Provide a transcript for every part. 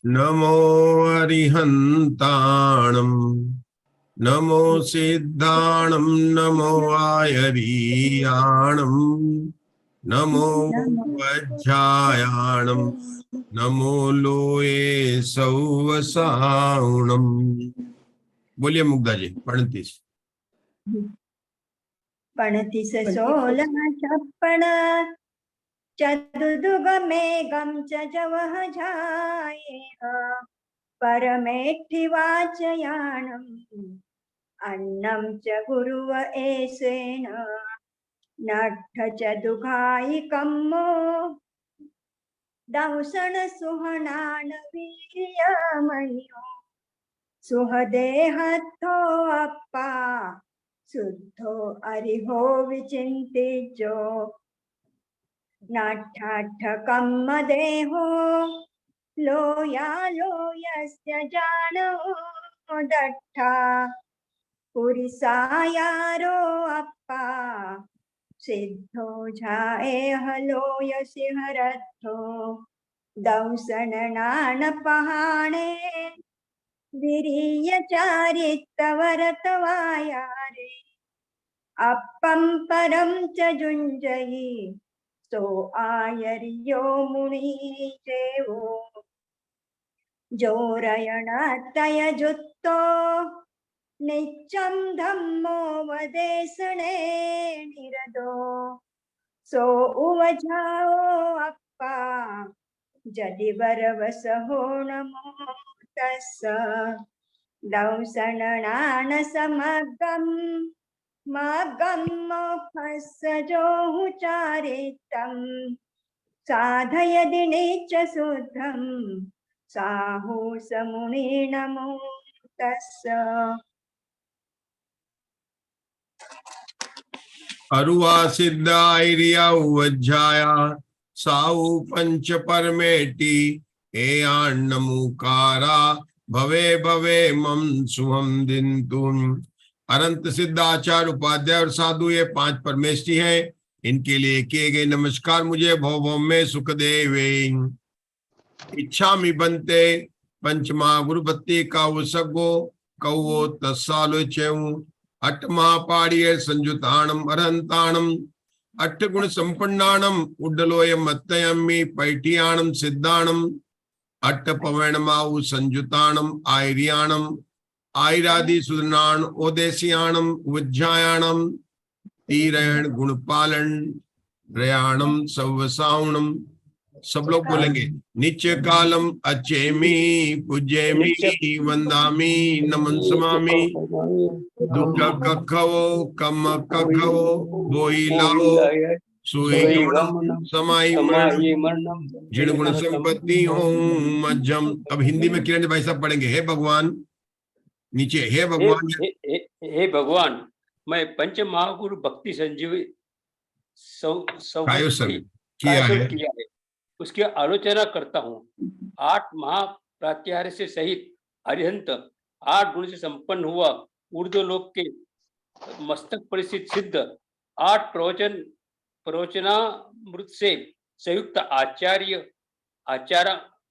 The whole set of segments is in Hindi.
नमो अरिहन्ताणं नमो सिद्धाणं नमो आयरीयाणं नमो वज्रायाणं नमो लोये सौवसावणम्। बोलिए मुग्धा जी। 35 35 16 56 चतुर्दुगमेघं च जवः झायेह परमेष्ठि वाचयानम् अन्नं च गुरुव एसेन नट्ठ च दुघायिकं मो दंसन सुहनान वीर्यमयो सुहदेहत्थो अप्पा शुद्धो अरिहो विचिन्तिजो नट्ठ कम्म देहो लोयस्य जानो दट्ठा पुरिसायारो अप्पा सिद्धो झाएह लोय सिंहरथो दंसन नान पहाणे विरीय चारितवरतवायारे अप्पं परं च जुञ्जयि सो आयर्यो मुनि जेवो जोरयणतय जुत्तो नित्यं धम्मो वदेशने निरदो सो उवजाओ अप्पा जदिवरवस हो नमो तस्स दंसननान समगम मगम मोक्षस्य जोहुचारितं साधय दिने च शुद्धं साहु समुनि नमो तस्स। अरुआ सिद्धाइरिया वज्जाया साउ पंच परमेटी हे नमुकारा भवे भवे मम सुहम दिन तुम। अनंत सिद्धाचार्य उपाध्याय और साधु ये 5 परमेष्ठी हैं। इनके लिए किए गए नमस्कार मुझे भव भव में सुख देवे। इच्छा मी बनते पंचमा गुरु बत्ती का सगो कौ तत्सालो चेऊ अट महापाड़िय संजुताणम अरहंताणम अट्ठ गुण संपन्नाणम उड्डलोय मत्तयम्मी पैठियाणम सिद्धाणम अट्ठ पवनमाऊ संजुताणम आयरियाणम आयरादि सुदनाण ओदेशियाणम उज्जायाणम तीरण गुणपालन रयाणम सवसावणम। सब लोग बोलेंगे नित्य कालम अचेमी पूज्यमी वंदामी नमन समामी दुख कखवो कम कखवो बोई लाओ सुई समाई मरणम जिण गुण संपत्ति ओम मज्जम। अब हिंदी में किरण भाई साहब पढ़ेंगे। हे भगवान नीचे हे भगवान हे भगवान मैं पंच महागुरु भक्ति संजीवी किया है उसकी आलोचना करता हूँ। 8 महाप्रात्याहार्य से सहित अरिहंत 8 गुण से संपन्न हुआ ऊर्ध्वलोक के मस्तक परिस्थित सिद्ध 8 प्रवचनामृत से संयुक्त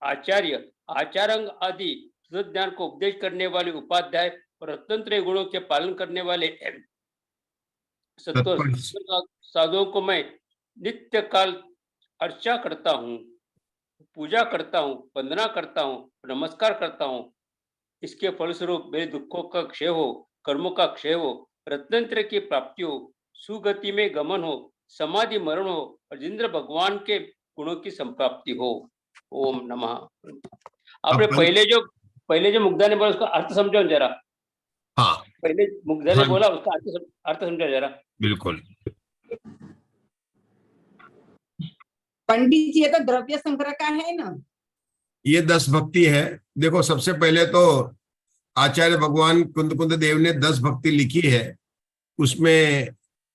आचार्यांग आदि ज्ञान को उपदेश करने वाले उपाध्याय और अत्यंत गुणों के पालन करने वाले साधुओं को मैं नित्य काल अर्चा करता हूँ, पूजा करता हूँ, वंदना करता हूँ, नमस्कार करता हूँ। इसके फलस्वरूप मेरे दुखों का क्षय हो, कर्मों का क्षय हो, रत्नत्र की प्राप्ति हो, सुगति में गमन हो, समाधि मरण हो और इंद्र भगवान के गुणों की संप्राप्ति हो। ओम नमः। आपने पहले जो मुग्धा ने बोला उसका अर्थ समझो जरा। हाँ पहले मुग्धा ने बोला उसका अर्थ समझो जरा। बिल्कुल। पंडित जी ये तो द्रव्य संग्रह का है ना। ये 10 भक्ति है। देखो सबसे पहले तो आचार्य भगवान कुंद देव ने 10 भक्ति लिखी है। उसमें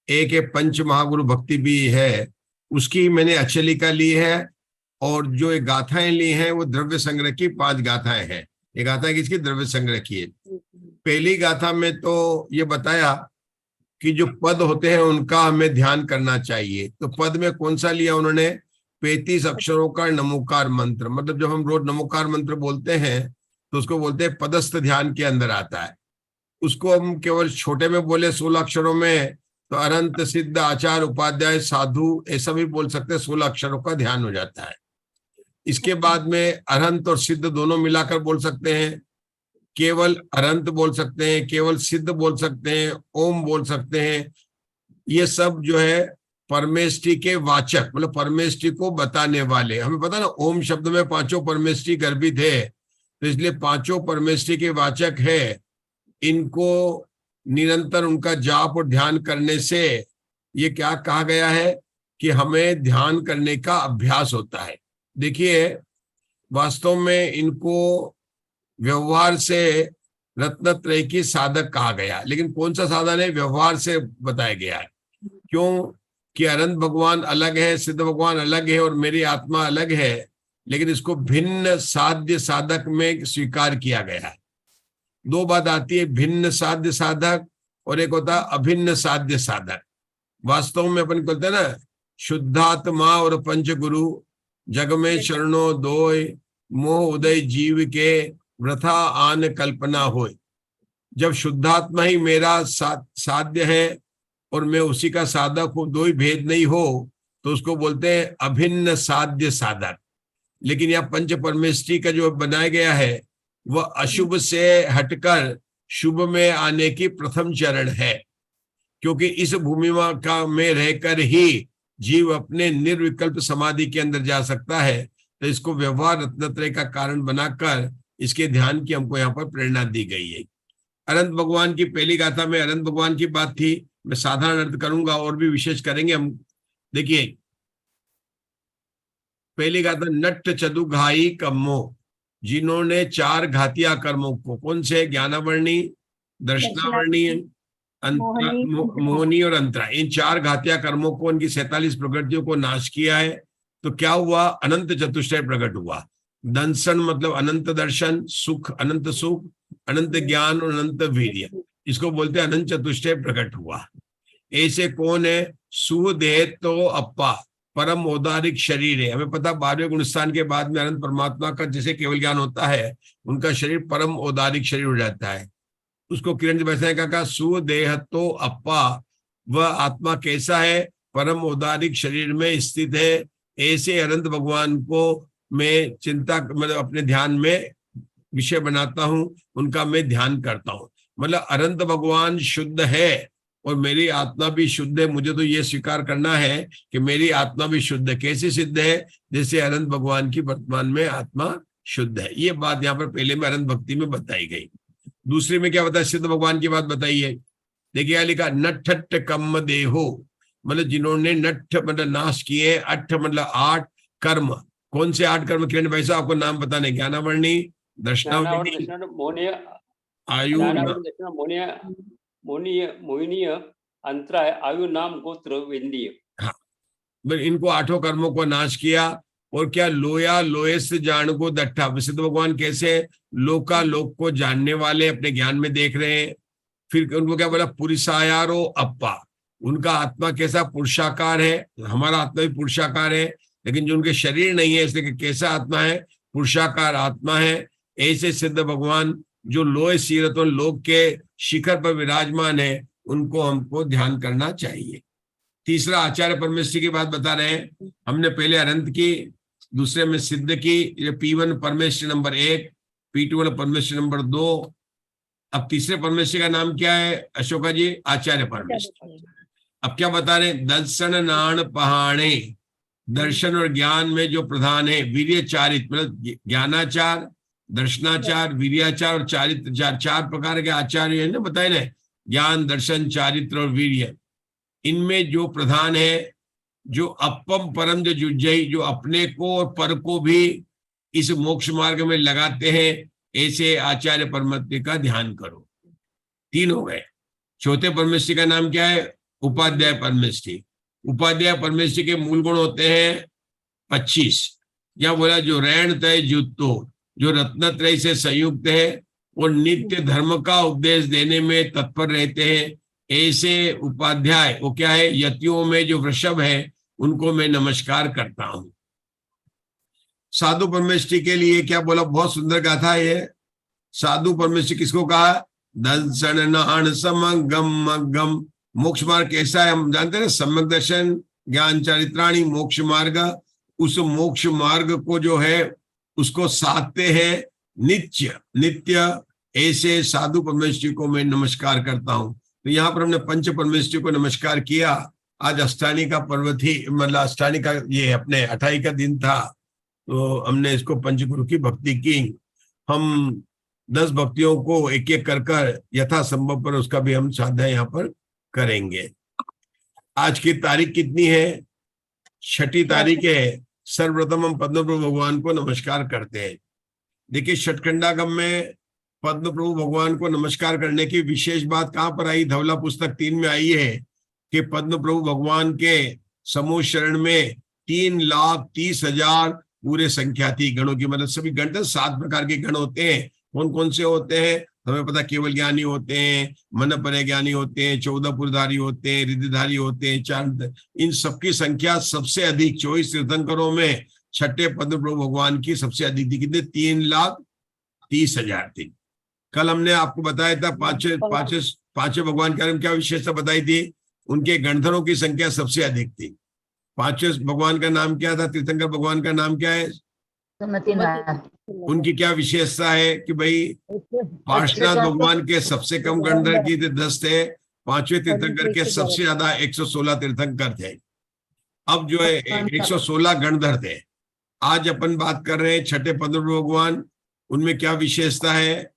एक पंच महागुरु भक्ति भी है, उसकी मैंने अचलिका ली है। और जो एक गाथाएं ली हैं वो द्रव्य संग्रह की 5 गाथाएं हैं। ये गाथा किसकी? द्रव्य संग्रह की है। पहली गाथा में तो ये बताया कि जो पद होते हैं उनका हमें ध्यान करना चाहिए। तो पद में कौन सा लिया उन्होंने? 35 अक्षरों का नमोकार मंत्र। मतलब जब हम रोज नमोकार मंत्र बोलते हैं तो उसको बोलते हैं पदस्थ ध्यान के अंदर आता है। उसको हम केवल छोटे में बोले 16 अक्षरों में तो अनंत सिद्ध आचार उपाध्याय साधु ऐसा भी बोल सकते हैं, 16 अक्षरों का ध्यान हो जाता है। इसके बाद में अरहंत और सिद्ध दोनों मिलाकर बोल सकते हैं, केवल अरहंत बोल सकते हैं, केवल सिद्ध बोल सकते हैं, ओम बोल सकते हैं। ये सब जो है परमेष्टि के वाचक, मतलब परमेष्टि को बताने वाले। हमें पता ना ओम शब्द में 5 परमेष्टि गर्भित है, तो इसलिए 5 परमेष्टि के वाचक है। इनको निरंतर उनका जाप और ध्यान करने से ये क्या कहा गया है कि हमें ध्यान करने का अभ्यास होता है। देखिए वास्तव में इनको व्यवहार से रत्नत्रय की साधक कहा गया, लेकिन कौन सा साधन है, व्यवहार से बताया गया है। क्यों कि अनंत भगवान अलग है, सिद्ध भगवान अलग है और मेरी आत्मा अलग है, लेकिन इसको भिन्न साध्य साधक में स्वीकार किया गया है। 2 बात आती है, भिन्न साध्य साधक और एक होता है अभिन्न साध्य साधक। वास्तव में अपन कहते हैं ना, शुद्धात्मा और पंच गुरु जग में शरणो दोय, मोह उदय जीव के वृथा आन कल्पना होय। जब शुद्धात्मा ही मेरा साध्य है और मैं उसी का साधक हूं, 2 ही भेद नहीं हो, तो उसको बोलते हैं अभिन्न साध्य साधक। लेकिन यह पंच परमेष्टि का जो बनाया गया है वह अशुभ से हटकर शुभ में आने की प्रथम चरण है, क्योंकि इस भूमिमा का में रहकर ही जीव अपने निर्विकल्प समाधि के अंदर जा सकता है। तो इसको व्यवहार रत्नत्रय का कारण बनाकर इसके ध्यान की हमको यहाँ पर प्रेरणा दी गई है। अनंत भगवान की पहली गाथा में अनंत भगवान की बात थी, मैं साधारण अर्थ करूंगा और भी विशेष करेंगे हम। देखिए पहली गाथा, नट्ट चतु घाई कम्मो, जिन्होंने 4 घातिया कर्मों को, कौन से, ज्ञानावर्णी, दर्शनावर्णी, मोहनी और अंतरा, इन 4 घातिया कर्मों को, उनकी 47 प्रकृतियों को नाश किया है। तो क्या हुआ, अनंत चतुष्टय प्रकट हुआ। दंसन मतलब अनंत दर्शन, सुख अनंत सुख, अनंत ज्ञान और अनंत वीर्य, इसको बोलते हैं अनंत चतुष्टय प्रकट हुआ। ऐसे कौन है, सुदेह तो अप्पा, परम औदारिक शरीर है। हमें पता 12वें गुणस्थान के बाद में अनंत परमात्मा का जैसे केवल ज्ञान होता है, उनका शरीर परम औदारिक शरीर हो जाता है। उसको किरण वैसा ने कहा, सुदेह तो अप्पा, वह आत्मा कैसा है, परम औदारिक शरीर में स्थित है। ऐसे अनंत भगवान को मैं चिंता, मतलब अपने ध्यान में विषय बनाता हूं, उनका मैं ध्यान करता हूं। मतलब अनंत भगवान शुद्ध है और मेरी आत्मा भी शुद्ध है। मुझे तो ये स्वीकार करना है कि मेरी आत्मा भी शुद्ध है। कैसे सिद्ध है, जैसे अनंत भगवान की वर्तमान में आत्मा शुद्ध है। ये बात यहाँ पर पहले में अनंत भक्ति में बताई गई। दूसरी में क्या बताया, सिद्ध भगवान की बात बताई है। देखिए लिखा, नट्ठ कम्म देहो, मतलब जिन्होंने नट्ठ मतलब नाश किए, अट्ठ मतलब 8 कर्म। कौन से 8 कर्म, किरण भाई साहब आपको नाम बताने, ज्ञानावर्णी, दर्शनावर्णी, आयु, मोहिनीय, अंतराय, आयु, नाम, गोत्र, वेंदीय। हाँ, इनको 8 कर्मों को नाश किया। और क्या, लोया लोएस जान को दट्ठा, सिद्ध भगवान कैसे लोका लोक को जानने वाले, अपने ज्ञान में देख रहे हैं। फिर उनको क्या बोला, पुरुषायारो अप्पा, उनका आत्मा कैसा, पुरुषाकार है। हमारा आत्मा भी पुरुषाकार है, लेकिन जो उनके शरीर नहीं है, इसलिए कैसा आत्मा है, पुरुषाकार आत्मा है। ऐसे सिद्ध भगवान जो लोय सीरत और लोक के शिखर पर विराजमान है, उनको हमको ध्यान करना चाहिए। तीसरा, आचार्य परमेष्टि की बात बता रहे हैं। हमने पहले अनंत की, दूसरे में सिद्ध की, ये P1 परमेष्टि नंबर 1, P2 परमेष्टि नंबर 2। अब तीसरे परमेष्टि का नाम क्या है अशोका जी, आचार्य परमेष्टि। अब क्या बता रहे, दर्शन नाण पहाणे, दर्शन और ज्ञान में जो प्रधान है, वीर्य चारित, मतलब ज्ञानाचार, दर्शनाचार, वीर्याचार और चारित्राचार, 4 प्रकार के आचार्य है ना, बताए ना, ज्ञान, दर्शन, चारित्र और वीर्य। इनमें जो प्रधान है, जो अपम परम जो जुज्जई, जो अपने को और पर को भी इस मोक्ष मार्ग में लगाते हैं, ऐसे आचार्य परमेष्टि का ध्यान करो। 3 हो गए। चौथे परमेष्टि का नाम क्या है, उपाध्याय परमेष्टि। उपाध्याय परमेष्टि के मूल गुण होते हैं 25। या बोला, जो रैण तय जुत्तो, जो रत्नत्रय से संयुक्त है और नित्य धर्म का उपदेश देने में तत्पर रहते हैं, ऐसे उपाध्याय, वो क्या है, यतियों में जो वृषभ है, उनको मैं नमस्कार करता हूं। साधु परमेष्टि के लिए क्या बोला, बहुत सुंदर गाथा है ये। साधु परमेष्टि किसको कहा? दर्शन नाण समगम मगम। मोक्ष मार्ग कैसा है हम जानते हैं, सम्यक दर्शन ज्ञान चारित्राणी मोक्ष मार्ग। उस मोक्ष मार्ग को जो है उसको साधते हैं नित्य नित्य। ऐसे साधु परमेष्टि को मैं नमस्कार करता हूं। तो यहाँ पर हमने पंच परमेष्टि को नमस्कार किया। आज अष्टानी का पर्व थी, मतलब अष्टानी का ये अपने 28 का दिन था, तो हमने इसको पंचगुरु की भक्ति की। हम 10 भक्तियों को एक एक कर यथासंभव पर उसका भी हम साधना यहाँ पर करेंगे। आज की तारीख कितनी है? 6ठी तारीख है। सर्वप्रथम हम पद्म प्रभु भगवान को नमस्कार करते हैं। देखिए षटखंडागम में पद्म प्रभु भगवान को नमस्कार करने की विशेष बात कहाँ पर आई? धवला पुस्तक 3 में आई है कि पद्म प्रभु भगवान के समूह शरण में 3,30,000 पूरे संख्या थी गणों की। मतलब सभी गण 7 प्रकार के गण होते हैं। कौन कौन से होते हैं हमें पता, केवल ज्ञानी होते हैं, मन पर ज्ञानी होते हैं, 14 पुरधारी होते हैं, रिद्धिधारी होते हैं, 4। इन सबकी संख्या सबसे अधिक 24 तीर्थंकरों में छठे पद्म प्रभु भगवान की सबसे अधिक थी। कितने? 3,30,000 थी। कल हमने आपको बताया था पांचों भगवान के बारे में क्या विशेषता बताई थी? उनके गणधरों की संख्या सबसे अधिक थी। 5 भगवान का नाम क्या था? तीर्थंकर भगवान का नाम क्या है? उनकी क्या विशेषता है कि भाई पार्श्वनाथ भगवान के सबसे कम गणधर की थे 10 थे, 5वें तीर्थंकर के सबसे ज्यादा 116 तीर्थंकर थे। अब जो है 116 गणधर थे। आज अपन बात कर रहे हैं छठे पद्म भगवान। उनमें क्या विशेषता है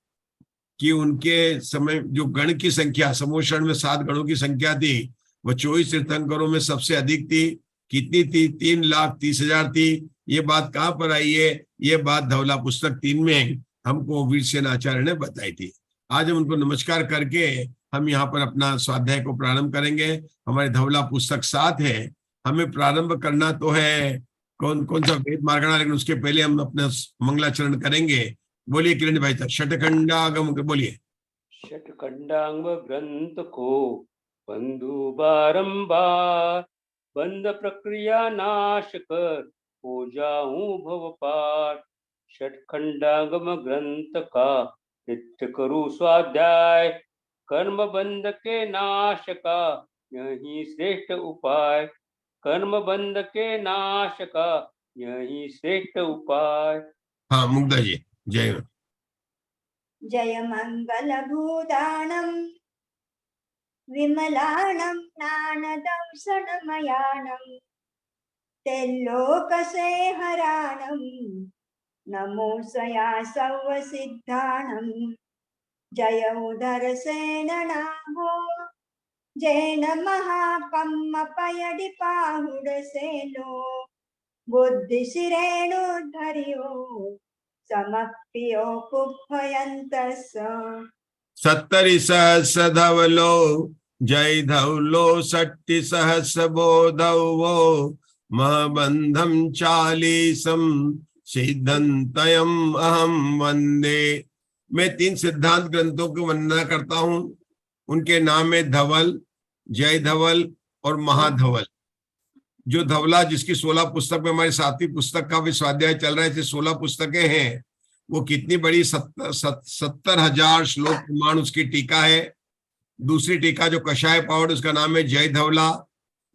कि उनके समय जो गण की संख्या समूह शरण में 7 गणों की संख्या थी वो 24 तीर्थंकरों में सबसे अधिक थी। कितनी थी? 3,30,000 थी। ये बात कहाँ पर आई है? ये बात धवला पुस्तक 3 में हमको वीरसेन आचार्य ने बताई थी। आज हम उनको नमस्कार करके हम यहाँ पर अपना स्वाध्याय को प्रारंभ करेंगे। हमारे धवला पुस्तक 7 है। हमें प्रारंभ करना तो है कौन कौन सा वेद मार्गणा, लेकिन उसके पहले हम अपना मंगलाचरण करेंगे। बोलिए किरण भाई तक षटखंडागम के बोलिए। षटखंडांग ग्रंथ को बंधु बारंबार, बंद प्रक्रिया नाश कर हो जाऊं भव पार। षटखंडागम ग्रंथ का नित्य करूं स्वाध्याय, कर्म बंध के नाश का यही श्रेष्ठ उपाय। कर्म बंध के नाश का यही श्रेष्ठ उपाय। हाँ मुग्धा जी जय। जय मंगल भूदानम विमलानम ज्ञानदंसनमयानम तेल्लोक से हरानम नमो सया सव सिद्धानम। जय उदर सेन नामो जैन महाकम्म पयडि पाहुड सेनो बुद्धि सिरेणु धरियो समप्पियो कुभयन्तस। 70 सहस्र धवलो जय धवलो 60 सहस्र बोधवो महाबंधम 40 सिद्धंतयम अहम वंदे। मैं 3 सिद्धांत ग्रंथों की वंदना करता हूं। उनके नाम है धवल, जय धवल और महाधवल। जो धवला जिसकी 16 पुस्तक में हमारी 7वीं पुस्तक का भी स्वाध्याय चल रहा है, 16 पुस्तकें हैं। वो कितनी बड़ी 70,000 श्लोक प्रमाण उसकी टीका है। दूसरी टीका जो कषाय पावड़ उसका नाम है जय धवला,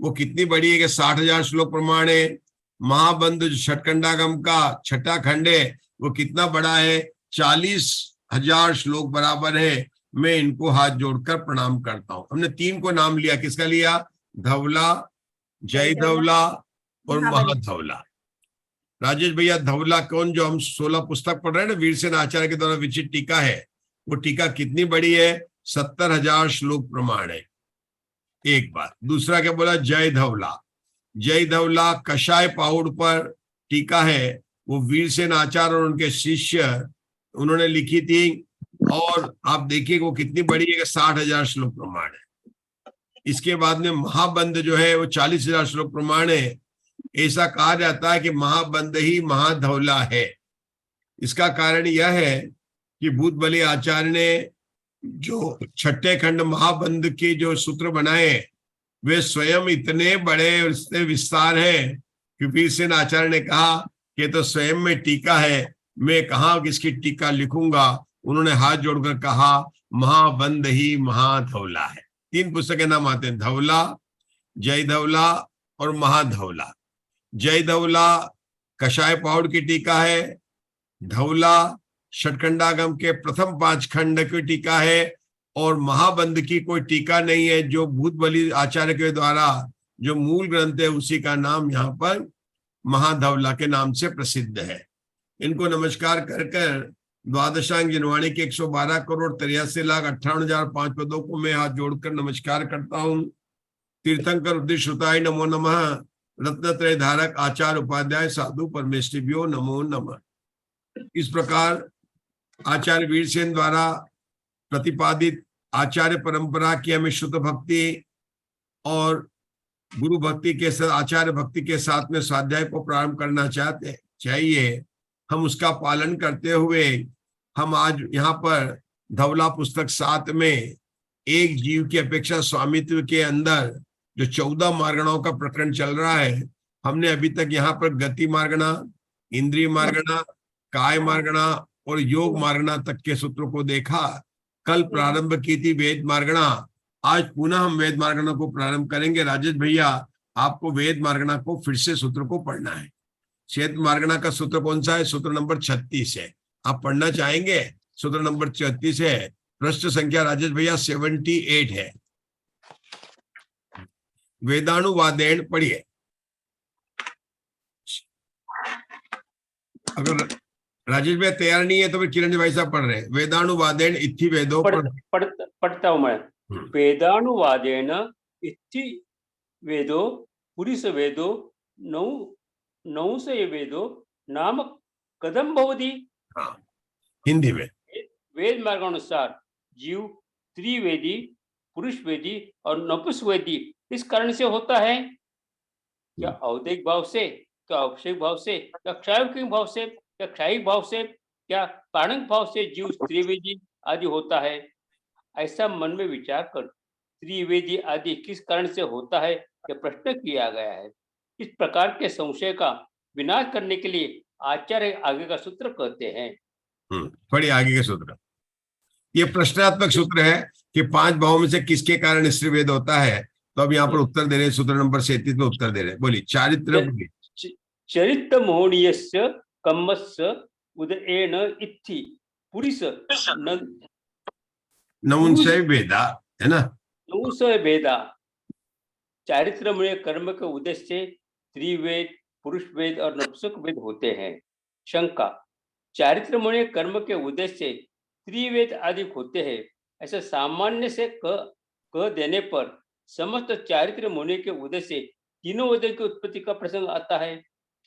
वो कितनी बड़ी है कि 60,000 श्लोक प्रमाण है। महाबंध जो षटखंडागम का 6ठा खंड है वो कितना बड़ा है? 40,000 श्लोक बराबर है। मैं इनको हाथ जोड़कर प्रणाम करता हूं। हमने 3 को नाम लिया। किसका लिया? धवला, जय धवला और महाधवला। राजेश भैया धवला कौन? जो हम 16 पुस्तक पढ़ रहे हैं ना, वीरसेन आचार्य के द्वारा विचित टीका है, वो टीका कितनी बड़ी है? 70,000 श्लोक प्रमाण है। एक बात। दूसरा क्या बोला? जय धवला। जय धवला कषाय पाउड पर टीका है, वो वीरसेन आचार्य और उनके शिष्य उन्होंने लिखी थी। और आप देखिए वो कितनी बड़ी है कि 60,000 श्लोक प्रमाण है। इसके बाद में महाबंध जो है वो 40,000 श्लोक प्रमाण है। ऐसा कहा जाता है कि महाबंध ही महाधवला है। इसका कारण यह है कि भूत बलि आचार्य ने जो 6ठे खंड महाबंध के जो सूत्र बनाए वे स्वयं इतने बड़े और इतने विस्तार है कि वीरसेन आचार्य ने कहा कि तो स्वयं में टीका है, मैं कहाँ किसकी टीका लिखूंगा। उन्होंने हाथ जोड़कर कहा महाबंध ही महाधवला है। 3 पुस्तकें नाम आते हैं, धवला, जय धवला और महाधवला। जय धवला कषाय पाउड की टीका है, धवला षटखंडागम के प्रथम 5 खंड की टीका है, और महाबंध की कोई टीका नहीं है। जो भूतबली आचार्य के द्वारा जो मूल ग्रंथ है उसी का नाम यहाँ पर महाधवला के नाम से प्रसिद्ध है। इनको नमस्कार कर कर द्वादशांग जिनवाणी के 112 करोड़ 83,58,005 पदों को मैं हाथ जोड़कर नमस्कार करता हूँ। तीर्थंकर उद्दिश्रुताय नमो नमः, रत्नत्रय धारक आचार्य उपाध्याय साधु परमेष्टिभ्यो नमो नमः। इस प्रकार आचार्य वीरसेन द्वारा प्रतिपादित आचार्य परंपरा की हमें शुद्ध भक्ति और गुरु भक्ति के साथ आचार्य भक्ति के साथ में स्वाध्याय को प्रारंभ करना चाहिए। हम उसका पालन करते हुए हम आज यहाँ पर धवला पुस्तक 7 में एक जीव की अपेक्षा स्वामित्व के अंदर जो 14 मार्गणाओं का प्रकरण चल रहा है, हमने अभी तक यहाँ पर गति मार्गणा, इंद्रिय मार्गणा, काय मार्गणा और योग मार्गणा तक के सूत्रों को देखा। कल प्रारंभ की थी वेद मार्गणा, आज पुनः हम वेद मार्गणा को प्रारंभ करेंगे। राजेश भैया, आपको वेद मार्गणा को फिर से सूत्र को पढ़ना है। वेद मार्गणा का सूत्र कौन सा है? सूत्र नंबर 36 है। आप पढ़ना चाहेंगे? सूत्र नंबर 36 है। पृष्ठ संख्या राजेश भैया 78 है। वेदानुवादेन पढ़िए। अगर राजेश भैया तैयार नहीं है तो फिर किरण भाई साहब पढ़ रहे हैं। वेदानुवादेन इत्थि वेदो पढ़ता हूं मैं। वेदानुवादेन इत्थि वेदो पुरुष वेदो नौ से वेदो नाम कदम भवति। हाँ, हिंदी में। वेद मार्गानुसार जीव त्रिवेदी, पुरुष वेदी और नपुंसकवेदी इस कारण से होता है। क्या औदिक भाव से, क्या औपचारिक भाव से, क्या क्षायिक भाव से, क्या क्षायिक भाव से, क्या पाणिक भाव से जीव त्रिवेदी आदि होता है? ऐसा मन में विचार कर त्रिवेदी आदि किस कारण से होता है यह प्रश्न किया गया है। इस प्रकार के संशय का विनाश करने के लिए आचार्य आगे का सूत्र कहते हैं। बड़ी आगे के सूत्र, ये प्रश्नात्मक सूत्र है कि 5 भावों में से किसके कारण स्त्री वेद होता है। तो अब यहाँ पर उत्तर दे रहे हैं, सूत्र नंबर 37 में उत्तर दे रहे हैं। बोलिए। चरित्र मोहनीयस्य कम्मस्य उदयेन इत्थि पुरुष नमुंसय वेदा, है ना? नमुंसय वेदा। चारित्रमय कर्म के उद्देश्य से त्रिवेद, पुरुष वेद और नपुंसक वेद होते हैं। शंका। चारित्रमय कर्म के उद्देश्य से त्रिवेद आदि होते हैं, ऐसा सामान्य से कह देने पर समस्त चारित्र होने के उद्देश्य से तीनों वेदों की उत्पत्ति का प्रसंग आता है,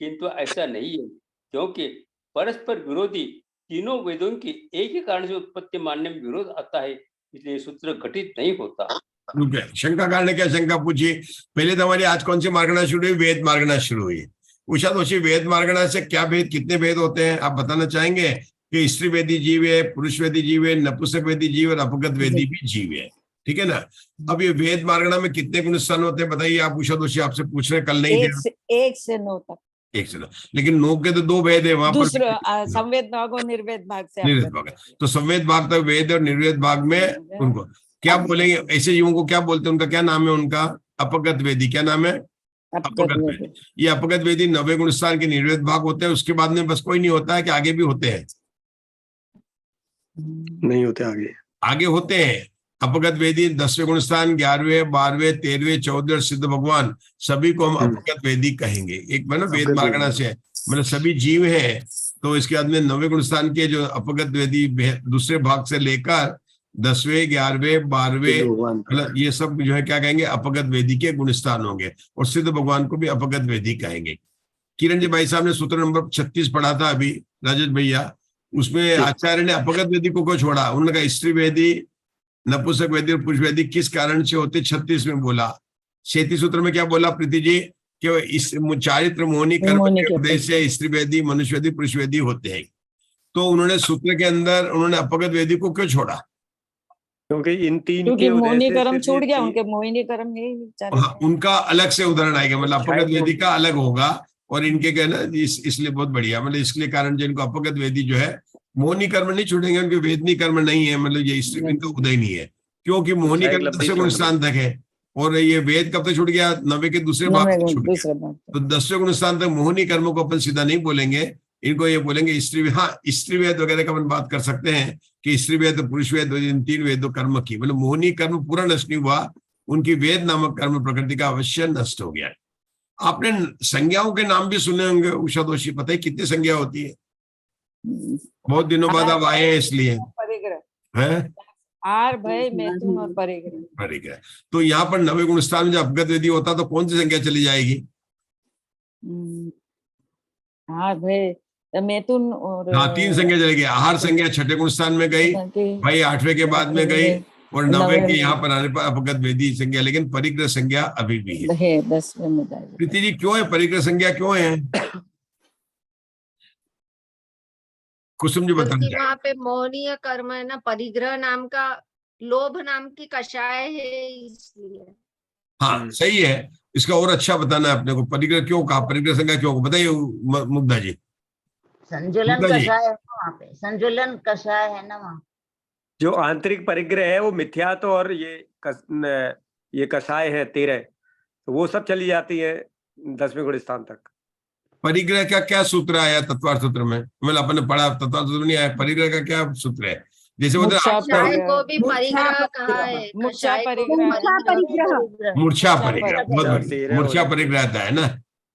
किंतु ऐसा नहीं है, क्योंकि परस्पर विरोधी तीनों वेदों की एक ही कारण से उत्पत्ति मानने में विरोध आता है, इसलिए सूत्र घटित नहीं होता। शंका कारण क्या शंका पूछी? पहले तो हमारी आज कौन सी मार्गणा शुरू हुई? वेद मार्गणा शुरू हुई। उषा दोषी, वेद मार्गणा से क्या भेद, कितने भेद होते हैं आप बताना चाहेंगे? कि स्त्री वेदी जीव है, पुरुष वेदी जीव है, नपुंसक वेदी जीव और अपगत वेदी भी जीव है, ठीक है ना? अब ये वेद मार्गणा में कितने गुण स्थान होते हैं बताइए आप? उषा दोषी आपसे पूछ रहे, कल नहीं थे। 1 से 9 तक। 1 से 9, लेकिन 9 के तो 2 भेद है वहां पर। संवेद भाग और निर्वेद भाग से। निर्वेद भाग, तो संवेद भाग तक वेद और निर्वेद भाग में उनको क्या बोलेंगे? ऐसे जीवों को क्या बोलते हैं? उनका क्या नाम है? उनका अपगत वेदी। क्या नाम है? अपगत वेदी। ये अपगत वेदी 90 गुण स्थान के निर्वेद भाग होते हैं। उसके बाद में बस कोई नहीं होता है कि आगे भी होते हैं? नहीं होते, आगे होते हैं। अपगत वेदी 10वें गुण स्थान, 11वें, 12वें, 13वें, 14वें और सिद्ध भगवान, सभी को हम अपगत वेदी कहेंगे। एक मतलब वेद मार्गणा से मतलब सभी जीव हैं। तो इसके बाद में 90 गुण स्थान के जो अपगत वेदी दूसरे भाग से लेकर 10वें, 11वें, 12वें, मतलब ये सब जो है क्या कहेंगे? अपगत वेदी के गुण स्थान होंगे। और सिद्ध भगवान को भी अपगत वेदी कहेंगे। किरण जी भाई साहब ने सूत्र नंबर 36 पढ़ा था अभी, राजेश भैया, उसमें आचार्य ने अपगत वेदी को क्यों छोड़ा? उन्होंने कहा स्त्री वेदी, नपुंसक वेदी और पुरुष वेदी किस कारण से होते? 36 में बोला। 37 सूत्र में क्या बोला प्रीति जी? कि इस चारित्र मोहनी कर्म के उद्देश्य से स्त्री वेदी, मनुष्य वेदी, पुरुष वेदी होते हैं। तो उन्होंने सूत्र के अंदर उन्होंने अपगत वेदी को क्यों छोड़ा? क्योंकि इन तीन क्योंकि मोहिनी कर्म छूट गया, उनके मोहिनी कर्म उनका अलग से उदाहरण आएगा, मतलब अपगत वेदी का अलग होगा और इनके क्या है ना इसलिए बहुत बढ़िया, मतलब इसलिए कारण जो इनको अपगत वेदी जो है मोहनी कर्म नहीं छूटेंगे, उनके वेदनी कर्म नहीं है, मतलब ये इसलिए इनका उदय नहीं है, क्योंकि मोहनी कर्म 10वें गुण स्थान तक है और ये वेद कब तक छूट गया, 90 के दूसरे भाग तक छूट गया। दूसरे भाग तो 10वें गुण स्थान तक मोहनी कर्म को अपन सीधा नहीं बोलेंगे, इनको ये बोलेंगे स्त्री, हाँ स्त्री वेद वगैरह का अपन बात कर सकते हैं कि स्त्री वेद पुरुष वेद इन 3 वेदों कर्म की, मतलब मोहनी कर्म पूरा नष्ट नहीं हुआ, उनकी वेद नामक कर्म प्रकृति का अवश्य नष्ट हो गया। आपने संज्ञाओं के नाम भी सुने होंगे उषा दोषी, पता है कितनी संज्ञा होती है? बहुत दिनों बाद आप आए हैं इसलिए परिग्रह है, आर भय मैथुन और परिग्रह। परिग्रह। तो यहाँ पर 90 गुण स्थान में जब अपगत वेदी होता तो कौन सी संज्ञा चली जाएगी? आर भय मैथुन और हाँ 3 संज्ञा चलेगी। आहार संज्ञा 6ठे गुण स्थान में गई, भाई 8वें के बाद में गई, और 90 के यहाँ पर आने पर अपगत वेदी संज्ञा, लेकिन परिग्रह संज्ञा अभी भी है। 10वें में जाएगी। प्रीति जी क्यों है परिग्रह संज्ञा, क्यों है? कुसुम जी बताना वहाँ पे मोहनीय कर्म है ना, परिग्रह नाम का लोभ नाम की कषाय है इसलिए। हाँ सही है, इसका और अच्छा बताना है अपने को, परिग्रह क्यों कहा, परिग्रह संज्ञा क्यों, बताइए मुग्धा जी। संजुलन कषाय है वहाँ पे, संजुलन कषाय है ना वहाँ। जो आंतरिक परिग्रह है वो मिथ्यात्व और ये कषाय है 13, तो वो सब चली जाती है 10वें गुण स्थान तक। परिग्रह का क्या सूत्र आया तत्वार्थ सूत्र में, मतलब अपन ने पढ़ा तत्वार्थ सूत्र नहीं आया, परिग्रह का क्या सूत्र है? जैसे वो कषाय को भी परिग्रह कहा है, मूर्छा कषाय को परिग्रह। मूर्छा परिग्रह, बहुत बढ़िया, मूर्छा परिग्रह आता है ना,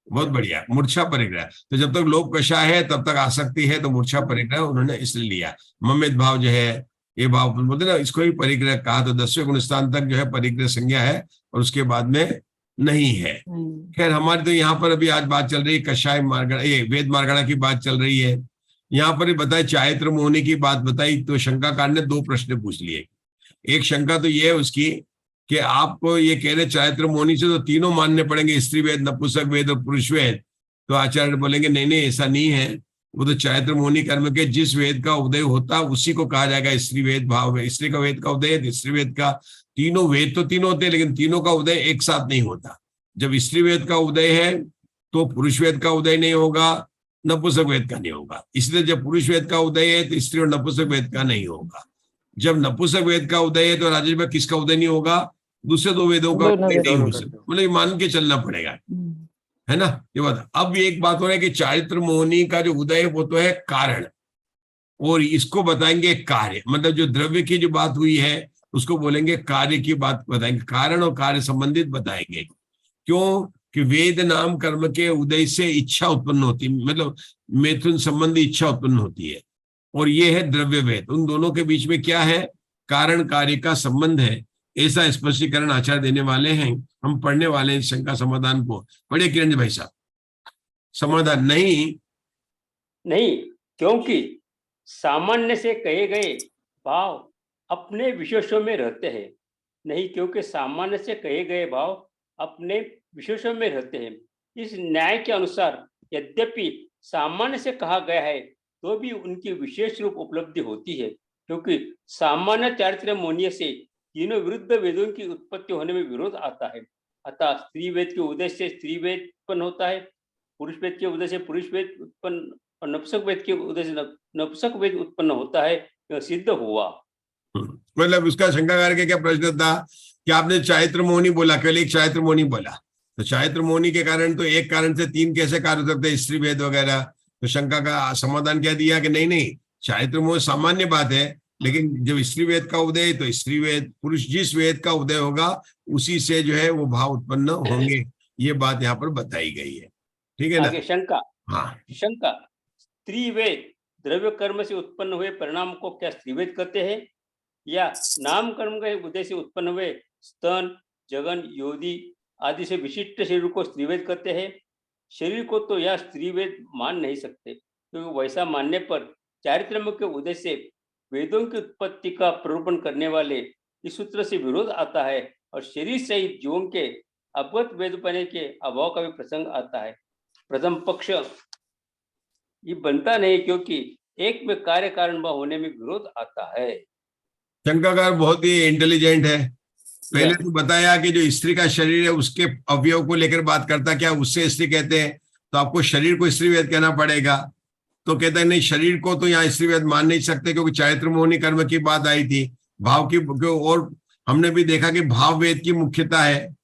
बहुत बढ़िया, मूर्छा परिग्रह। तो जब तक लोभ कषाय है तब तक आसक्ति है, तो मूर्छा परिग्रह उन्होंने इसलिए लिया। मम्मित भाव जो है ये भाव बोलते ना, इसको ही परिग्रह कहा। तो 10वें गुण स्थान तक जो है परिग्रह संज्ञा है और उसके बाद में नहीं है। खैर हमारी तो यहाँ पर अभी आज बात चल रही है कषाय मार्गणा, ये वेद मार्गणा की बात चल रही है। यहाँ पर बताए चारित्र मोहनी की बात बताई, तो शंकाकार ने 2 प्रश्न पूछ लिए। एक शंका तो ये है उसकी कि आपको ये कह रहे चारित्र मोहनी से तो तीनों मानने पड़ेंगे, स्त्री वेद, नपुंसक वेद और पुरुष वेद। तो आचार्य बोलेंगे नहीं नहीं ऐसा नहीं है, वो तो चारित्र मोहनी कर्म के जिस वेद का उदय होता उसी को कहा जाएगा स्त्री वेद भाव में। स्त्री का वेद का उदय, स्त्री वेद का, तीनों वेद तो तीनों होते हैं लेकिन तीनों का उदय एक साथ नहीं होता। जब स्त्री वेद का उदय है तो पुरुष वेद का उदय नहीं होगा, नपुंसक वेद का नहीं होगा। इसलिए जब पुरुष वेद का उदय है तो स्त्री और नपुंसक वेद का नहीं होगा। जब नपुंसक वेद का उदय है तो राजेश भाई किसका उदय नहीं होगा? दूसरे 2 वेदों का उदय नहीं हो सकता, मतलब मान के चलना पड़ेगा, है ना ये बात। अब एक बात हो रहा है कि चारित्र मोहनी का जो उदय है वो तो है कारण, और इसको बताएंगे कार्य, मतलब जो द्रव्य की जो बात हुई है उसको बोलेंगे कार्य की बात बताएंगे, कारण और कार्य संबंधित बताएंगे। क्यों कि वेद नाम कर्म के उदय से इच्छा उत्पन्न होती है, मतलब मैथुन संबंधी इच्छा उत्पन्न होती है, और ये है द्रव्य वेद। उन दोनों के बीच में क्या है? कारण कार्य का संबंध है। ऐसा स्पष्टीकरण आचार्य देने वाले हैं, हम पढ़ने वाले हैं शंका समाधान को। पढ़िए किरण जी भाई साहब। समाधान नहीं, क्योंकि सामान्य से कहे गए भाव अपने विशेषों में रहते हैं। नहीं, क्योंकि सामान्य से कहे गए भाव अपने विशेषों में रहते हैं। इस न्याय के अनुसार यद्यपि सामान्य से कहा गया है तो भी उनकी विशेष रूप उपलब्धि होती है, क्योंकि सामान्य चारित्र मोहनीय से तीनों विरुद्ध वेदों की उत्पत्ति होने में विरोध आता है। अतः स्त्री वेद के उदय से स्त्री वेद उत्पन्न होता है, पुरुष वेद के उदय से पुरुष वेद उत्पन्न, और नपुंसक वेद के उदय से नपुंसक वेद उत्पन्न होता है, यह सिद्ध हुआ। मतलब उसका शंकाकार के क्या प्रश्न था कि आपने चारित्र मोहनी बोला, केवल एक चारित्र मोहनी बोला, तो चारित्र मोहनी के कारण तो एक कारण से 3 कैसे कार्य हो सकते हैं, स्त्री वेद वगैरह। तो शंका का समाधान क्या दिया कि नहीं चारित्र मोह सामान्य बात है, लेकिन जब स्त्री वेद का उदय तो स्त्री वेद, पुरुष जिस वेद का उदय होगा उसी से जो है वो भाव उत्पन्न होंगे। ये बात यहाँ पर बताई गई है, ठीक है ना। शंका, हाँ शंका, स्त्री वेद द्रव्य कर्म से उत्पन्न हुए परिणाम को क्या स्त्री वेद कहते हैं, या नाम कर्म के उदय से उत्पन्न हुए स्तन, जगन, योनि आदि से विशिष्ट शरीर को स्त्री वेद कहते हैं। शरीर को तो यह स्त्री वेद मान नहीं सकते, क्योंकि वैसा मानने पर चारित्र के उदय से वेदों की उत्पत्ति का प्ररूपण करने वाले इस सूत्र से विरोध आता है, और शरीर सहित जीवों के अवगत वेद पाने के अभाव का भी प्रसंग आता है। प्रथम पक्ष ये बनता नहीं, क्योंकि एक में कार्य कारण भाव होने में विरोध आता है। शंकाकार बहुत ही इंटेलिजेंट है। पहले तो बताया कि जो स्त्री का शरीर है उसके अवयव को लेकर बात करता, क्या उससे स्त्री कहते हैं, तो आपको शरीर को स्त्री वेद कहना पड़ेगा। तो कहते हैं नहीं, शरीर को तो यहाँ स्त्री वेद मान नहीं सकते, क्योंकि चारित्र मोहनी कर्म की बात आई थी, भाव की, और हमने भी देखा कि भाव वेद की मुख्यता है।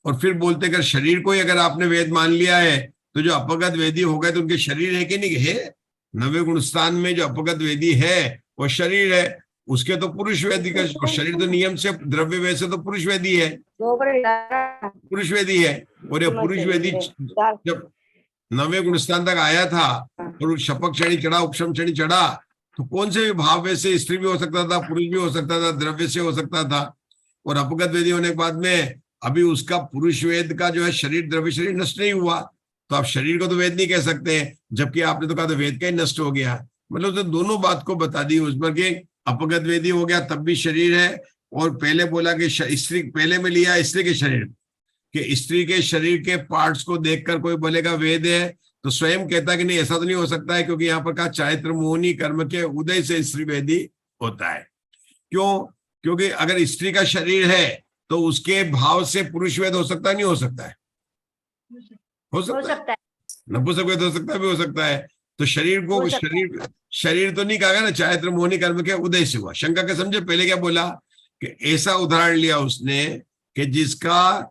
और फिर बोलते अगर शरीर को ही अगर आपने वेद मान लिया है, तो जो अपगत वेदी हो गए तो उनके शरीर है कि नहीं है? 90 गुण स्थान में जो अपगत वेदी है वो शरीर है, उसके तो पुरुष वेदी का शरीर तो नियम से द्रव्य वेद से तो पुरुष वेदी है, पुरुष वेदी है। और ये पुरुष वेदी जब 90 गुण स्थान तक आया था और शपक श्रेणी चढ़ा, उपशम श्रेणी चढ़ा, तो कौन से भी भाव वेद से स्त्री भी हो सकता था, पुरुष भी हो सकता था, द्रव्य से हो सकता था। और अपगत वेदी होने के बाद में अभी उसका पुरुष वेद का जो है शरीर द्रव्य शरीर नष्ट नहीं हुआ, तो आप शरीर को तो वेद नहीं कह सकते, जबकि आपने तो कहा तो वेद का ही नष्ट हो गया। मतलब तो दोनों बात को बता दी उसमें कि अपगत वेदी हो गया तब भी शरीर है, और पहले बोला कि स्त्री, पहले में लिया स्त्री के शरीर, कि स्त्री के शरीर के पार्ट्स को देखकर कोई बोलेगा वेद है, तो स्वयं कहता कि नहीं ऐसा तो नहीं हो सकता है, क्योंकि यहाँ पर कहा चारित्र मोहनी कर्म के उदय से स्त्री वेदी होता है। क्यों? क्योंकि अगर स्त्री का शरीर है तो उसके भाव से पुरुष वेद हो सकता है, नहीं हो सकता है? हो सकता है, नपुंसक वेद हो सकता है, भी हो सकता है। तो शरीर को शरीर तो नहीं कहा ना, चारित्र मोहनी कर्म के उदय से हुआ। शंका के समझे? पहले क्या बोला कि ऐसा उदाहरण लिया उसने कि जिसका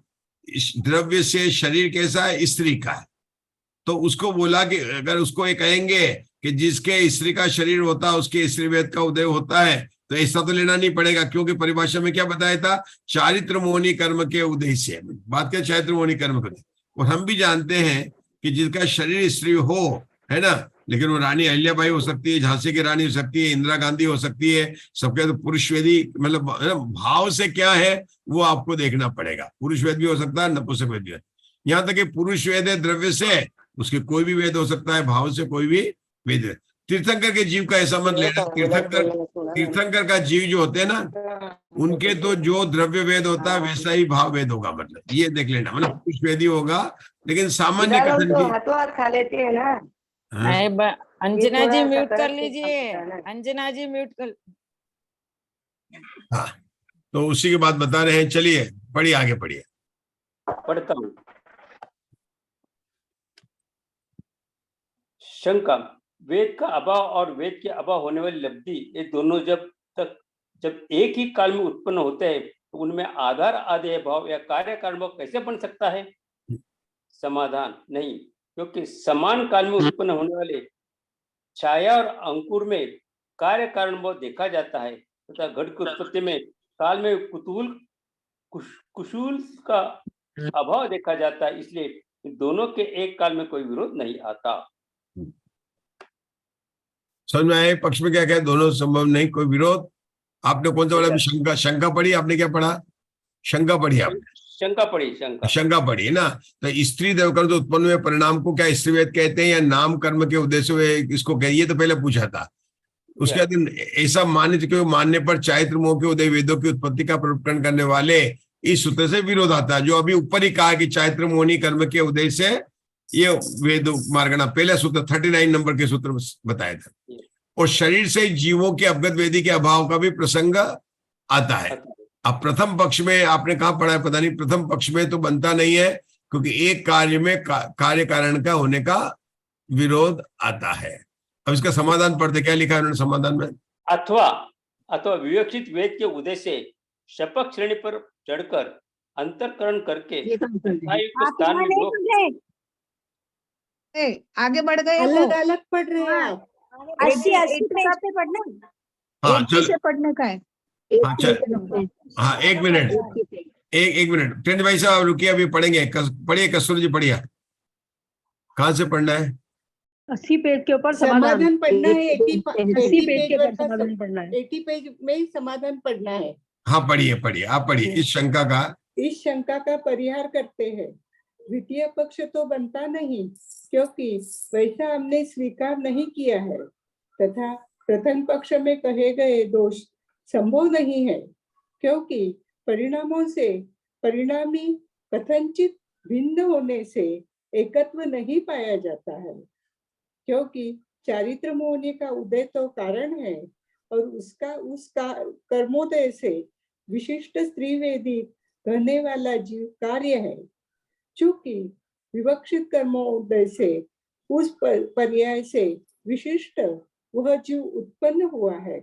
द्रव्य से शरीर कैसा है, स्त्री का है, तो उसको बोला कि अगर उसको ये कहेंगे कि जिसके स्त्री का शरीर होता है उसके स्त्री वेद का उदय होता है, तो ऐसा तो लेना नहीं पड़ेगा, क्योंकि परिभाषा में क्या बताया था? चारित्र मोहनी कर्म के उदय से बात क्या, चारित्र मोहनी कर्म के। और हम भी जानते हैं कि जिसका शरीर स्त्री हो, है ना, लेकिन वो रानी अहिल्याबाई हो सकती है, झांसी की रानी हो सकती है, इंदिरा गांधी हो सकती है, सबके तो पुरुष वेदी, मतलब भाव से क्या है वो आपको देखना पड़ेगा। पुरुष वेद भी हो सकता है, नपुंसक वेद भी है। यहाँ तक कि पुरुष वेद है द्रव्य से, उसके कोई भी वेद हो सकता है, भाव से कोई भी वेद है। तीर्थंकर के जीव का ऐसा मत लेना, तीर्थंकर का जीव जो होते हैं ना, उनके तो जो द्रव्य वेद होता है वैसा ही भाव वेद होगा, मतलब ये देख लेना, मतलब पुरुष वेदी होगा, लेकिन सामान्य कथन की। खा लेती है ना। हाँ? अंजना जी म्यूट कर लीजिए, अंजना जी म्यूट कर। हाँ, तो उसी की बात बता रहे हैं। चलिए पढ़िए, आगे पढ़िए। पढ़ता हूँ। शंका, वेद का अभाव और वेद के अभाव होने वाली लब्धि, ये दोनों जब एक ही काल में उत्पन्न होते हैं, तो उनमें आधार आदेय भाव या कार्य कारण भाव कैसे बन सकता है? समाधान, नहीं, क्योंकि समान काल में उत्पन्न होने वाले छाया और अंकुर में कार्य कारण भाव देखा जाता है, तथा घट की उत्पत्ति में काल में कुशूल का अभाव देखा जाता है, इसलिए दोनों के एक काल में कोई विरोध नहीं आता। समझ में आए? पक्ष में क्या कहे? दोनों संभव नहीं, कोई विरोध। आपने कौन सा वाला शंका पढ़ी? आपने क्या पढ़ा? शंका पढ़ी आपने? शंका पढ़ी ना। तो स्त्री देवकर्म तो उत्पन्न हुए परिणाम को क्या स्त्री वेद कहते हैं या नाम कर्म के उद्देश्य हुए इसको कहिए? ये तो पहले पूछा था। उसके बाद ऐसा मानने पर चारित्र मोह के उदय वेदों की उत्पत्ति का प्रकरण करने वाले इस सूत्र से विरोध आता है, जो अभी ऊपर ही कहा कि चारित्र मोहनी कर्म के उदय से ये वेद मार्गना, पहले सूत्र 39 नंबर के सूत्र बताया था। और शरीर से जीवों के अपगत वेदी के अभाव का भी प्रसंग आता है। अब प्रथम पक्ष में आपने कहा पढ़ा है, पता नहीं, प्रथम पक्ष में तो बनता नहीं है, क्योंकि एक कार्य में कार्य कारण का होने का विरोध आता है। अब इसका समाधान पढ़ते, क्या लिखा है उन्होंने समाधान में? अथवा विवक्षित वेद के उदय से शपक श्रेणी पर चढ़कर अंतरकरण करके स्थान में आगे बढ़ गए, अलग अलग पढ़ रहे हैं आप। 80 पेज पे पढ़ना, हाँ चल, से पढ़ने का है। हाँ चल, हाँ एक मिनट टेंट भाई साहब रुकिए, अभी पढ़ेंगे। पढ़िए कस्तूरी जी, पढ़िए। कहाँ से पढ़ना है? 80 पेज के ऊपर समाधान पढ़ना है। 80 पेज के ऊपर समाधान पढ़ना है। 80 पेज में ही समाधान पढ़ना है। हाँ पढ़िए, आप पढ़िए। इस शंका का परिहार करते हैं। द्वितीय पक्ष तो बनता नहीं, क्योंकि वैसा हमने स्वीकार नहीं किया है, तथा प्रथम पक्ष में कहे गए दोष संभव नहीं है, क्योंकि परिणामों से परिणामी कथनचित भिन्न होने से एकत्व नहीं पाया जाता है, क्योंकि चारित्र मोहनी का उदय तो कारण है और उसका कर्मोदय से विशिष्ट स्त्रीवेदी कहने वाला जीव कार्य है। चूंकि विवक्षित कर्मोदय से उस पर्याय से विशिष्ट वह जीव उत्पन्न हुआ है।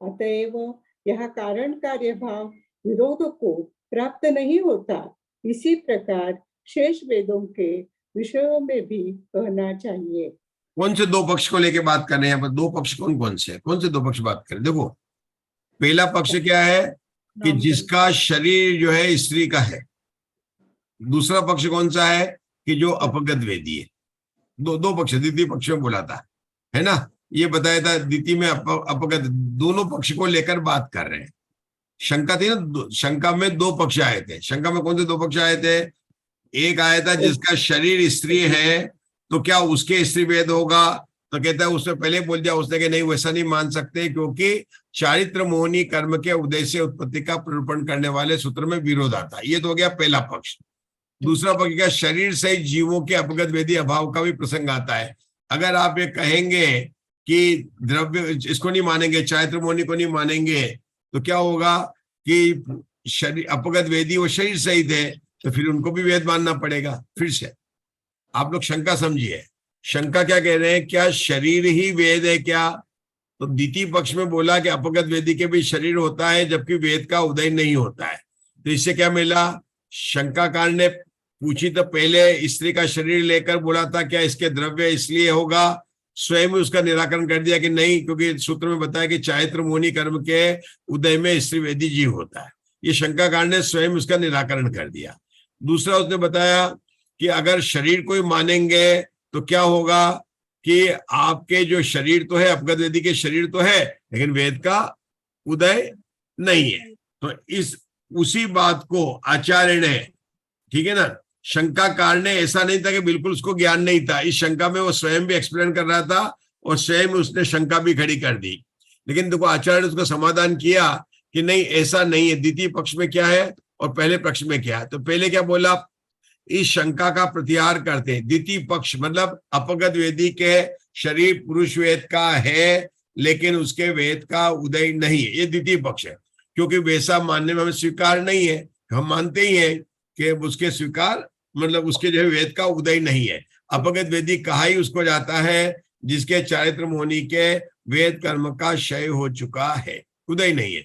अतएव यह कारण कार्य भाव विरोध को प्राप्त नहीं होता। इसी प्रकार शेष वेदों के विषयों में भी कहना चाहिए। कौन से दो पक्ष को लेके बात कर रहे हैं? यहाँ पर दो पक्ष कौन कौन से दो पक्ष बात करें? देखो, पहला पक्ष क्या है कि जिसका शरीर जो है स्त्री का है। दूसरा पक्ष कौन सा है कि जो अपगत वेदी है। दो पक्ष द्वितीय पक्ष में बोला था, है ना? ये बताया था द्वितीय में अपगत, दोनों पक्ष को लेकर बात कर रहे हैं। शंका थी ना, शंका में दो पक्ष आए थे। शंका में कौन से दो पक्ष आए थे? एक आया था जिसका शरीर स्त्री है तो क्या उसके स्त्री वेद होगा? तो कहता है, उसने पहले बोल दिया उसने कि नहीं, वैसा नहीं मान सकते, क्योंकि चारित्र मोहनी कर्म के उदय से उत्पत्ति का निरूपण करने वाले सूत्र में विरोध आता है। ये तो हो गया पहला पक्ष। दूसरा पक्ष क्या? शरीर से जीवों के अपगत वेदी अभाव का भी प्रसंग आता है। अगर आप ये कहेंगे कि द्रव्य, इसको नहीं मानेंगे, चारित्र मोहनी को नहीं मानेंगे, तो क्या होगा कि शरीर अपगत वेदी वो शरीर सहित है, तो फिर उनको भी वेद मानना पड़ेगा। फिर से आप लोग शंका समझिए। शंका क्या कह रहे हैं? क्या शरीर ही वेद है क्या? तो द्वितीय पक्ष में बोला कि अपगत वेदी के भी शरीर होता है, जबकि वेद का उदय नहीं होता है। तो इससे क्या मिला? शंकाकार ने पूछी तो पहले स्त्री का शरीर लेकर बोला था क्या इसके द्रव्य इसलिए होगा, स्वयं ही उसका निराकरण कर दिया कि नहीं, क्योंकि सूत्र में बताया कि चारित्र मोहनी कर्म के उदय में स्त्री वेदी जीव होता है। ये शंकाकार ने स्वयं उसका निराकरण कर दिया। दूसरा उसने बताया कि अगर शरीर को ही मानेंगे तो क्या होगा कि आपके जो शरीर तो है, अपगत वेदी के शरीर तो है, लेकिन वेद का उदय नहीं है। तो इस उसी बात को आचार्य ने, ठीक है ना, शंकाकार ने ऐसा नहीं था कि बिल्कुल उसको ज्ञान नहीं था, इस शंका में वो स्वयं भी एक्सप्लेन कर रहा था और स्वयं उसने शंका भी खड़ी कर दी। लेकिन देखो आचार्य ने उसका समाधान किया कि नहीं, ऐसा नहीं है। द्वितीय पक्ष में क्या है और पहले पक्ष में क्या है? तो पहले क्या बोला? इस शंका का प्रतिहार करते हैं। द्वितीय पक्ष मतलब अपगत वेदी के शरीर पुरुष वेद का है, लेकिन उसके वेद का उदय नहीं है। ये द्वितीय पक्ष है, क्योंकि वैसा मानने में हमें स्वीकार नहीं है। हम मानते ही हैं कि उसके स्वीकार मतलब उसके जो वेद का उदय नहीं है। अपगत वेदी कहा ही उसको जाता है जिसके चारित्र मोहनी के वेद कर्म का क्षय हो चुका है, उदय नहीं है।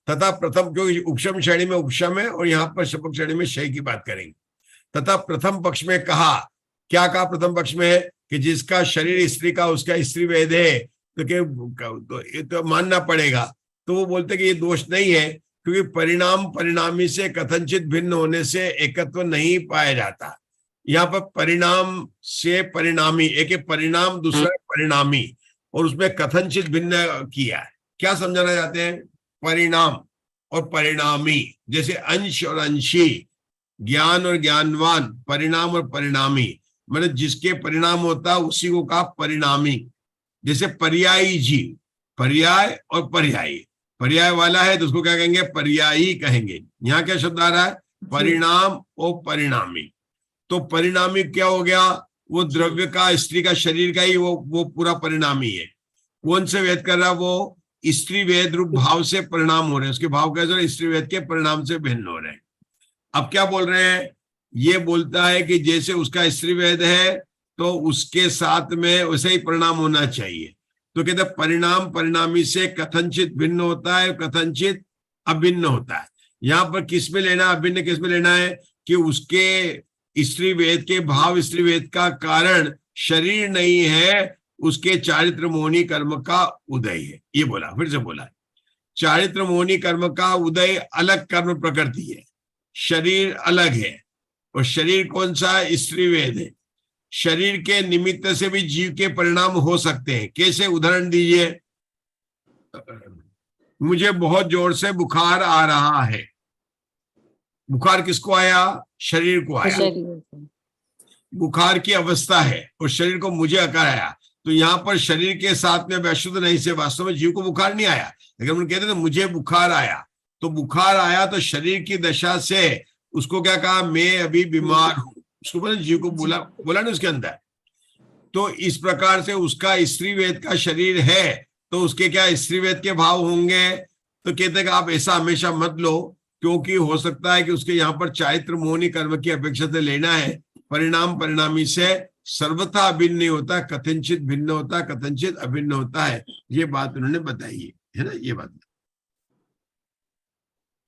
तथा प्रथम, क्योंकि उपशम श्रेणी में उपशम है और यहाँ पर शपक श्रेणी में क्षय की बात करेंगे। तथा प्रथम पक्ष में कहा, क्या कहा प्रथम पक्ष में? कि जिसका शरीर स्त्री का उसका स्त्री वेद है, तो मानना पड़ेगा। तो वो बोलते कि ये दोष नहीं है, क्योंकि परिणाम परिणामी से कथनचित भिन्न होने से एकत्व नहीं पाया जाता। यहाँ पर परिणाम से परिणामी, एक है परिणाम, दूसरा है परिणामी, और उसमें कथनचित भिन्न किया है। क्या समझाना चाहते हैं? परिणाम और परिणामी, जैसे अंश और अंशी, ज्ञान और ज्ञानवान, परिणाम और परिणामी, मतलब जिसके परिणाम होता उसी को कहा परिणामी। जैसे पर्यायी जीव, पर्याय और पर्यायी, पर्याय वाला है तो उसको क्या कहेंगे? पर्यायी कहेंगे। यहाँ क्या शब्द आ रहा है? परिणाम और परिणामी। तो परिणामी क्या हो गया? वो द्रव्य का, स्त्री का शरीर का ही वो पूरा परिणामी है। कौन से वेद कर रहा? वो स्त्री वेद रूप भाव से परिणाम हो रहे हैं। उसके भाव कैसे? स्त्री वेद के परिणाम से भिन्न हो रहे हैं। अब क्या बोल रहे हैं? ये बोलता है कि जैसे उसका स्त्री वेद है तो उसके साथ में वैसे ही परिणाम होना चाहिए। तो कहते परिणाम परिणामी से कथनचित भिन्न होता है, कथनचित अभिन्न होता है। यहाँ पर किस में लेना, अभिन्न किस में लेना है? कि उसके स्त्री वेद के भाव स्त्री वेद का कारण शरीर नहीं है, उसके चारित्र मोहनी कर्म का उदय है। ये बोला, फिर से बोला, चारित्र मोहनी कर्म का उदय अलग कर्म प्रकृति है, शरीर अलग है। और शरीर कौन सा? स्त्री वेद है। शरीर के निमित्त से भी जीव के परिणाम हो सकते हैं। कैसे? उदाहरण दीजिए। मुझे बहुत जोर से बुखार आ रहा है। बुखार किसको आया? शरीर को आया। बुखार की अवस्था है और शरीर को मुझे आकर आया। तो यहाँ पर शरीर के साथ में अशुद्ध नहीं से वास्तव में जीव को बुखार नहीं आया, लेकिन हम कहते हैं मुझे बुखार आया। तो बुखार आया तो शरीर की दशा से उसको क्या कहा? मैं अभी बीमार हूं। उसको बोला, जीव को बोला ना उसके अंदर। तो इस प्रकार से उसका स्त्री वेद का शरीर है तो उसके क्या स्त्री वेद के भाव होंगे? तो कहते हैं कि आप ऐसा हमेशा मत लो, क्योंकि हो सकता है कि उसके यहाँ पर चारित्र मोहनी कर्म की अपेक्षा से लेना है, परिणाम परिणामी से सर्वथा अभिन्न नहीं होता, कथनचित भिन्न होता, कथनचित अभिन्न होता है। ये बात उन्होंने बताई है ना, ये बात।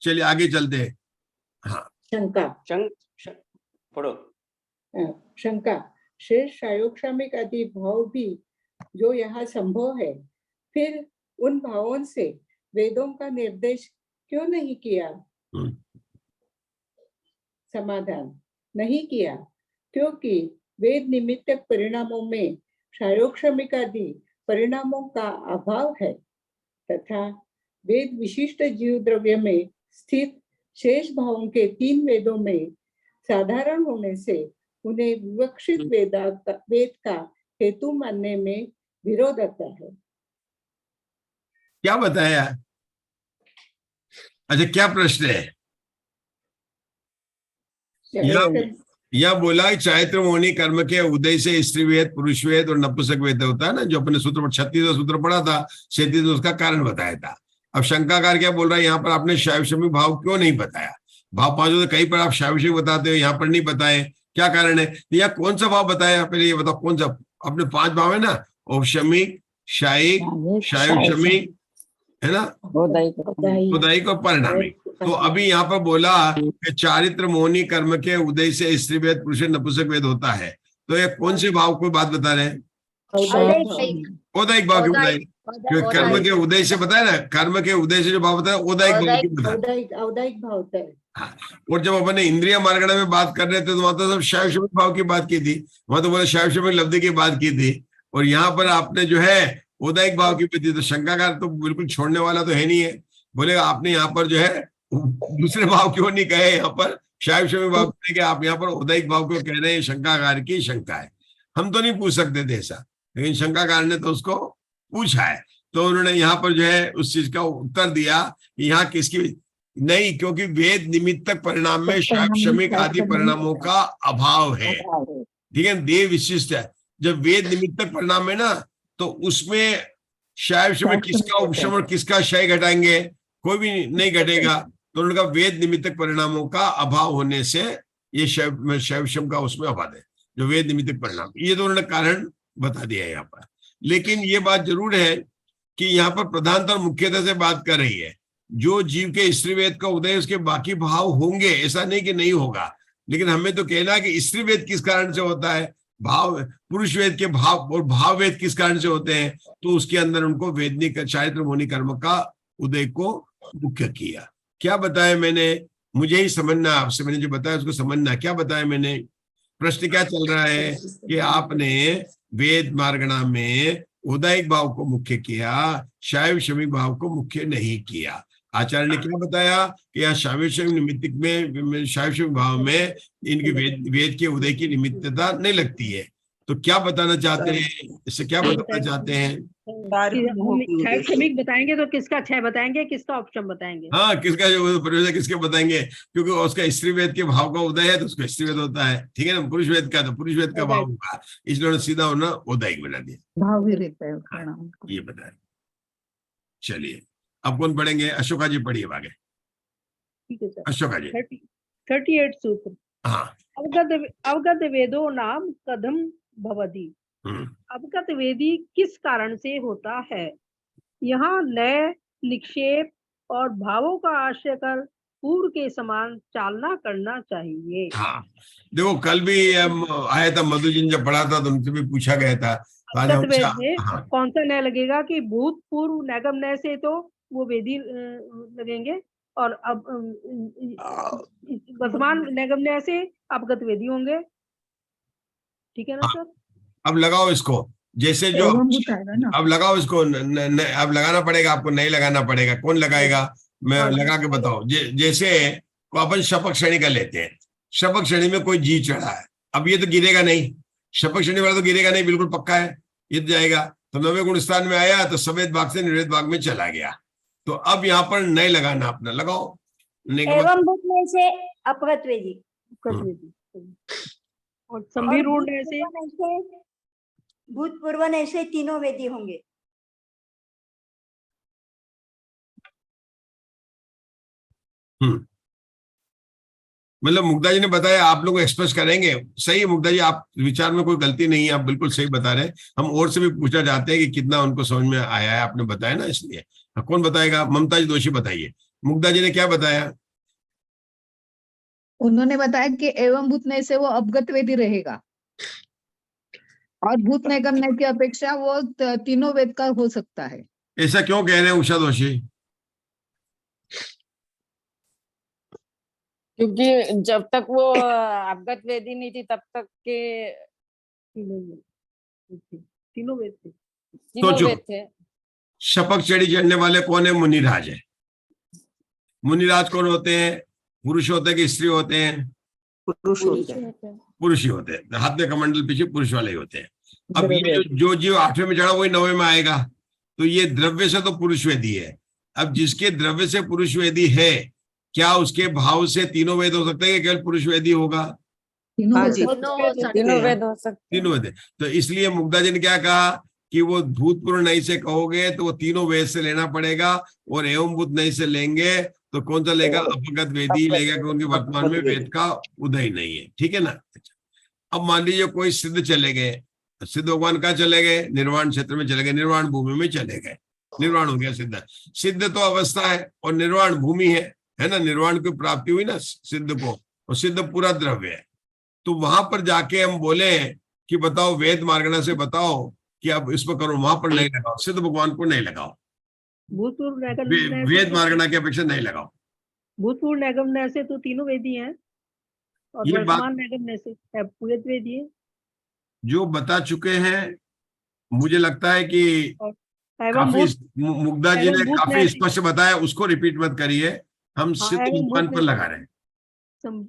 चलिए आगे चलते हैं। हाँ शंका। पढ़ो। शंका, शेष शायोक्षामिक आदि भाव भी जो यहाँ संभव है, फिर उन भावों से वेदों का निर्देश क्यों नहीं किया? समाधान, नहीं किया क्योंकि वेद निमित्तक परिणामों में शायोक्षमिक आदि परिणामों का अभाव है तथा वेद विशिष्ट जीव द्रव्य में स्थित शेष भावों के 3 वेदों में साधारण होने से उन्हें विवक्षित वेद का हेतु मानने में विरोध आता है। क्या बताया? अच्छा, क्या प्रश्न है? या बोला कि चारित्र मोहिनी कर्म के उदय से स्त्री वेद, पुरुष वेद और नपुंसक वेद होता है ना, जो अपने सूत्र 36वां सूत्र पढ़ा था, 37 उसका कारण बताया था। अब शंकाकार क्या बोल रहा है, यहाँ पर आपने शैवशमिक भाव क्यों नहीं बताया? भाव पांचों तो कहीं पर आप शैवशमिक बताते हो, यहाँ पर नहीं बताए, क्या कारण है? या कौन सा भाव बताया? पहले ये बताओ कौन सा। अपने 5 भाव है ना, औपशमिक, शायिक, शैवशमिक, है ना, उदायिक और परिणामिक। तो अभी यहाँ पर बोला कि चारित्र मोहिनी कर्म के उदय से स्त्री वेद, पुरुष नपुंसक वेद होता है, तो ये कौन से भाव को बात बता रहे हैं? औदायिक भाव की बताए, क्योंकि कर्म के उदय से बताया ना, कर्म के उदय से जो भाव बताया औदायिक भाव की बताया। औदायिक भाव होता है। हाँ। और जब अपने इंद्रिय मार्गणा में बात कर रहे थे तो वहां तो सब शैवशमिक भाव की बात की थी, वहां तो बोले शैवशमिक लब्धि की बात की थी, और यहाँ पर आपने जो है औदायिक भाव की बात। तो शंकाकार तो बिल्कुल छोड़ने वाला तो है नहीं है, बोलेगा आपने यहाँ पर जो है दूसरे भाव क्यों नहीं कहे, यहाँ पर शैवशमिक भाव के आप यहाँ पर औदायिक भाव क्यों कह रहे हैं? शंकाकार की शंका है। हम तो नहीं पूछ सकते थे ऐसा, लेकिन शंकाकार ने तो उसको पूछा है, तो उन्होंने यहाँ पर जो है उस चीज का उत्तर दिया कि यहाँ किसकी नहीं, क्योंकि वेद निमित्तक परिणाम में शैवशमिक आदि परिणामों का अभाव है। ठीक है, देव विशिष्ट है। जब वेद निमित्तक परिणाम है ना, तो उसमें शैवशमिक किसका उपशम और किसका क्षय घटाएंगे? कोई भी नहीं घटेगा। तो उनका वेद निमित्तक परिणामों का अभाव होने से ये शैवशम का उसमें अभाव है, जो वेद निमित्तक परिणाम, ये तो उन्होंने कारण बता दिया है यहाँ पर। लेकिन ये बात जरूर है कि यहाँ पर प्रधानता और मुख्यता से बात कर रही है, जो जीव के स्त्री वेद का उदय उसके बाकी भाव होंगे, ऐसा नहीं कि नहीं होगा, लेकिन हमें तो कहना है कि स्त्री वेद किस कारण से होता है, भाव, पुरुष वेद के भाव और भाव वेद किस कारण से होते हैं, तो उसके अंदर उनको वेदनिक चारित्र मोहिनी कर्म का उदय को मुख्य किया। क्या बताया मैंने? मुझे ही समझना, आपसे मैंने जो बताया उसको समझना। क्या बताया मैंने? प्रश्न क्या चल रहा है कि आपने वेद मार्गणा में उदायिक भाव को मुख्य किया, शैवशमिक भाव को मुख्य नहीं किया। आचार्य ने क्या बताया कि यहाँ शैवशमिक निमित्तिक में, शैवशमिक भाव में इनकी वेद के उदय की निमित्तता नहीं लगती है। तो क्या बताना चाहते हैं, इससे क्या बताना चाहते हैं? शैवशमिक बताएंगे तो किसका क्षय बताएंगे, किसका उपशम बताएंगे? हाँ, किसका जो प्रयोजन किसके बताएंगे, क्योंकि उसका स्त्री वेद के भाव का उदय है तो उसका स्त्री वेद होता है, ठीक है ना। पुरुष वेद का तो पुरुष वेद का भाव होगा, इसलिए सीधा उन्होंने उदयिक बना दिया, भाव भी रहता है। हाँ, ये बताया। चलिए अब कौन पढ़ेंगे? अशोका जी पढ़िए आगे। ठीक है सर। अशोका जी 38 सूत्र। हाँ। अवगत वेदो नाम कथम भवति। अवगत वेदी किस कारण से होता है? यहाँ लय, निक्षेप और भावों का आश्रय कर पूर्व के समान चालना करना चाहिए। हाँ, देखो कल भी आया था, मधु जी ने जब पढ़ा था तो उनसे भी पूछा गया था। अवगत वेद में कौन सा नय लगेगा कि भूत पूर्व नैगम नय से तो वो वेदी लगेंगे, और अब वर्तमान नैगम नय से अवगत वेदी होंगे। ठीक है ना सर? अब लगाओ इसको, जैसे जो अब लगाओ इसको, अब लगाना पड़ेगा आपको, नहीं लगाना पड़ेगा। कौन लगाएगा? मैं लगा के बताओ। जैसे को अपन शपक श्रेणी का लेते हैं, शपक श्रेणी में कोई जी चढ़ा है, अब ये तो गिरेगा नहीं, शपक श्रेणी वाला तो गिरेगा नहीं, बिल्कुल पक्का है, ये तो जाएगा। तो 9वें गुण स्थान में आया तो सफेद भाग से निर्वेद भाग में चला गया। तो अब यहाँ पर नहीं लगाना, अपना लगाओ। एवं भूत में से अपगत वेदी और संभिरूढ़ ऐसे भूतपूर्व ऐसे तीनों वेदी होंगे। मतलब मुग्धा जी ने बताया, आप लोग एक्सप्रेस करेंगे। सही है मुग्धा जी, आप विचार में कोई गलती नहीं है, आप बिल्कुल सही बता रहे हैं। हम और से भी पूछना चाहते हैं कि कितना उनको समझ में आया है, आपने बताया ना, इसलिए। कौन बताएगा? ममता जी दोषी बताइए, मुग्धा जी ने क्या बताया? उन्होंने बताया कि एवं भूत नय से वो अवगत वेदी रहेगा, और भूत नय गम नय की अपेक्षा वो तीनों वेद का हो सकता है। ऐसा क्यों कह रहे हैं उषा दोषी? क्योंकि जब तक वो अवगत वेदी नहीं थी तब तक के तीनों वेद थे। तीनों सोचो, वेद थे। शपथ चढ़ी चढ़ने वाले कौन है? मुनिराज है। मुनिराज कौन होते हैं? पुरुष होते हैं कि स्त्री होते हैं? पुरुष होते हैं। पुरुष ही होते हैं, हाथ में कमंडल पीछे पुरुष वाले ही होते हैं। अब ये जो जीव 8वें में चढ़ा वही 9वें में आएगा, तो ये द्रव्य से तो पुरुष वेदी है। अब जिसके द्रव्य से पुरुष वेदी है, क्या उसके भाव से तीनों वेद हो सकते हैं कि केवल पुरुष वेदी होगा? तीनों हाँ वेद जी। तीनों वेद हो सकते तीनों वेद। तो इसलिए मुग्धा जी ने क्या कहा कि वो भूतपूर्व नहीं से कहोगे तो वो तीनों वेद से लेना पड़ेगा, और एवं भूत नहीं से लेंगे तो कौन सा लेगा? अपगत वेदी लेगा, क्योंकि वर्तमान में वेद का उदय नहीं है। ठीक है ना? अब मान लीजिए कोई सिद्ध चले गए, सिद्ध भगवान कहाँ चले गए? निर्वाण क्षेत्र में चले गए, निर्वाण भूमि में चले गए, निर्वाण हो गया सिद्ध। सिद्ध तो अवस्था है और निर्वाण भूमि है ना? निर्वाण की प्राप्ति हुई ना सिद्ध को, और सिद्ध पूरा द्रव्य है। तो वहां पर जाके हम बोले कि बताओ वेद मार्गणा से बताओ कि अब इसको करो, वहां पर नहीं लगाओ, सिद्ध भगवान को नहीं लगाओ, भूतपूर्व नैगम वेद मार्गणा की अपेक्षा नहीं लगाओ। भूतपूर्व नैगम नय से तो तीनों वेदी हैं, और ये वर्तमान नैगम नय से पूरे वेदी है। जो बता चुके हैं, मुझे लगता है कि एवं काफी भूत मुग्धा जी ने एवं भूत काफी नय- स्पष्ट बताया, उसको रिपीट मत करिए। हम हाँ, सिद्ध एवं भगवान भूत पर नय- लगा रहे हैं। सम-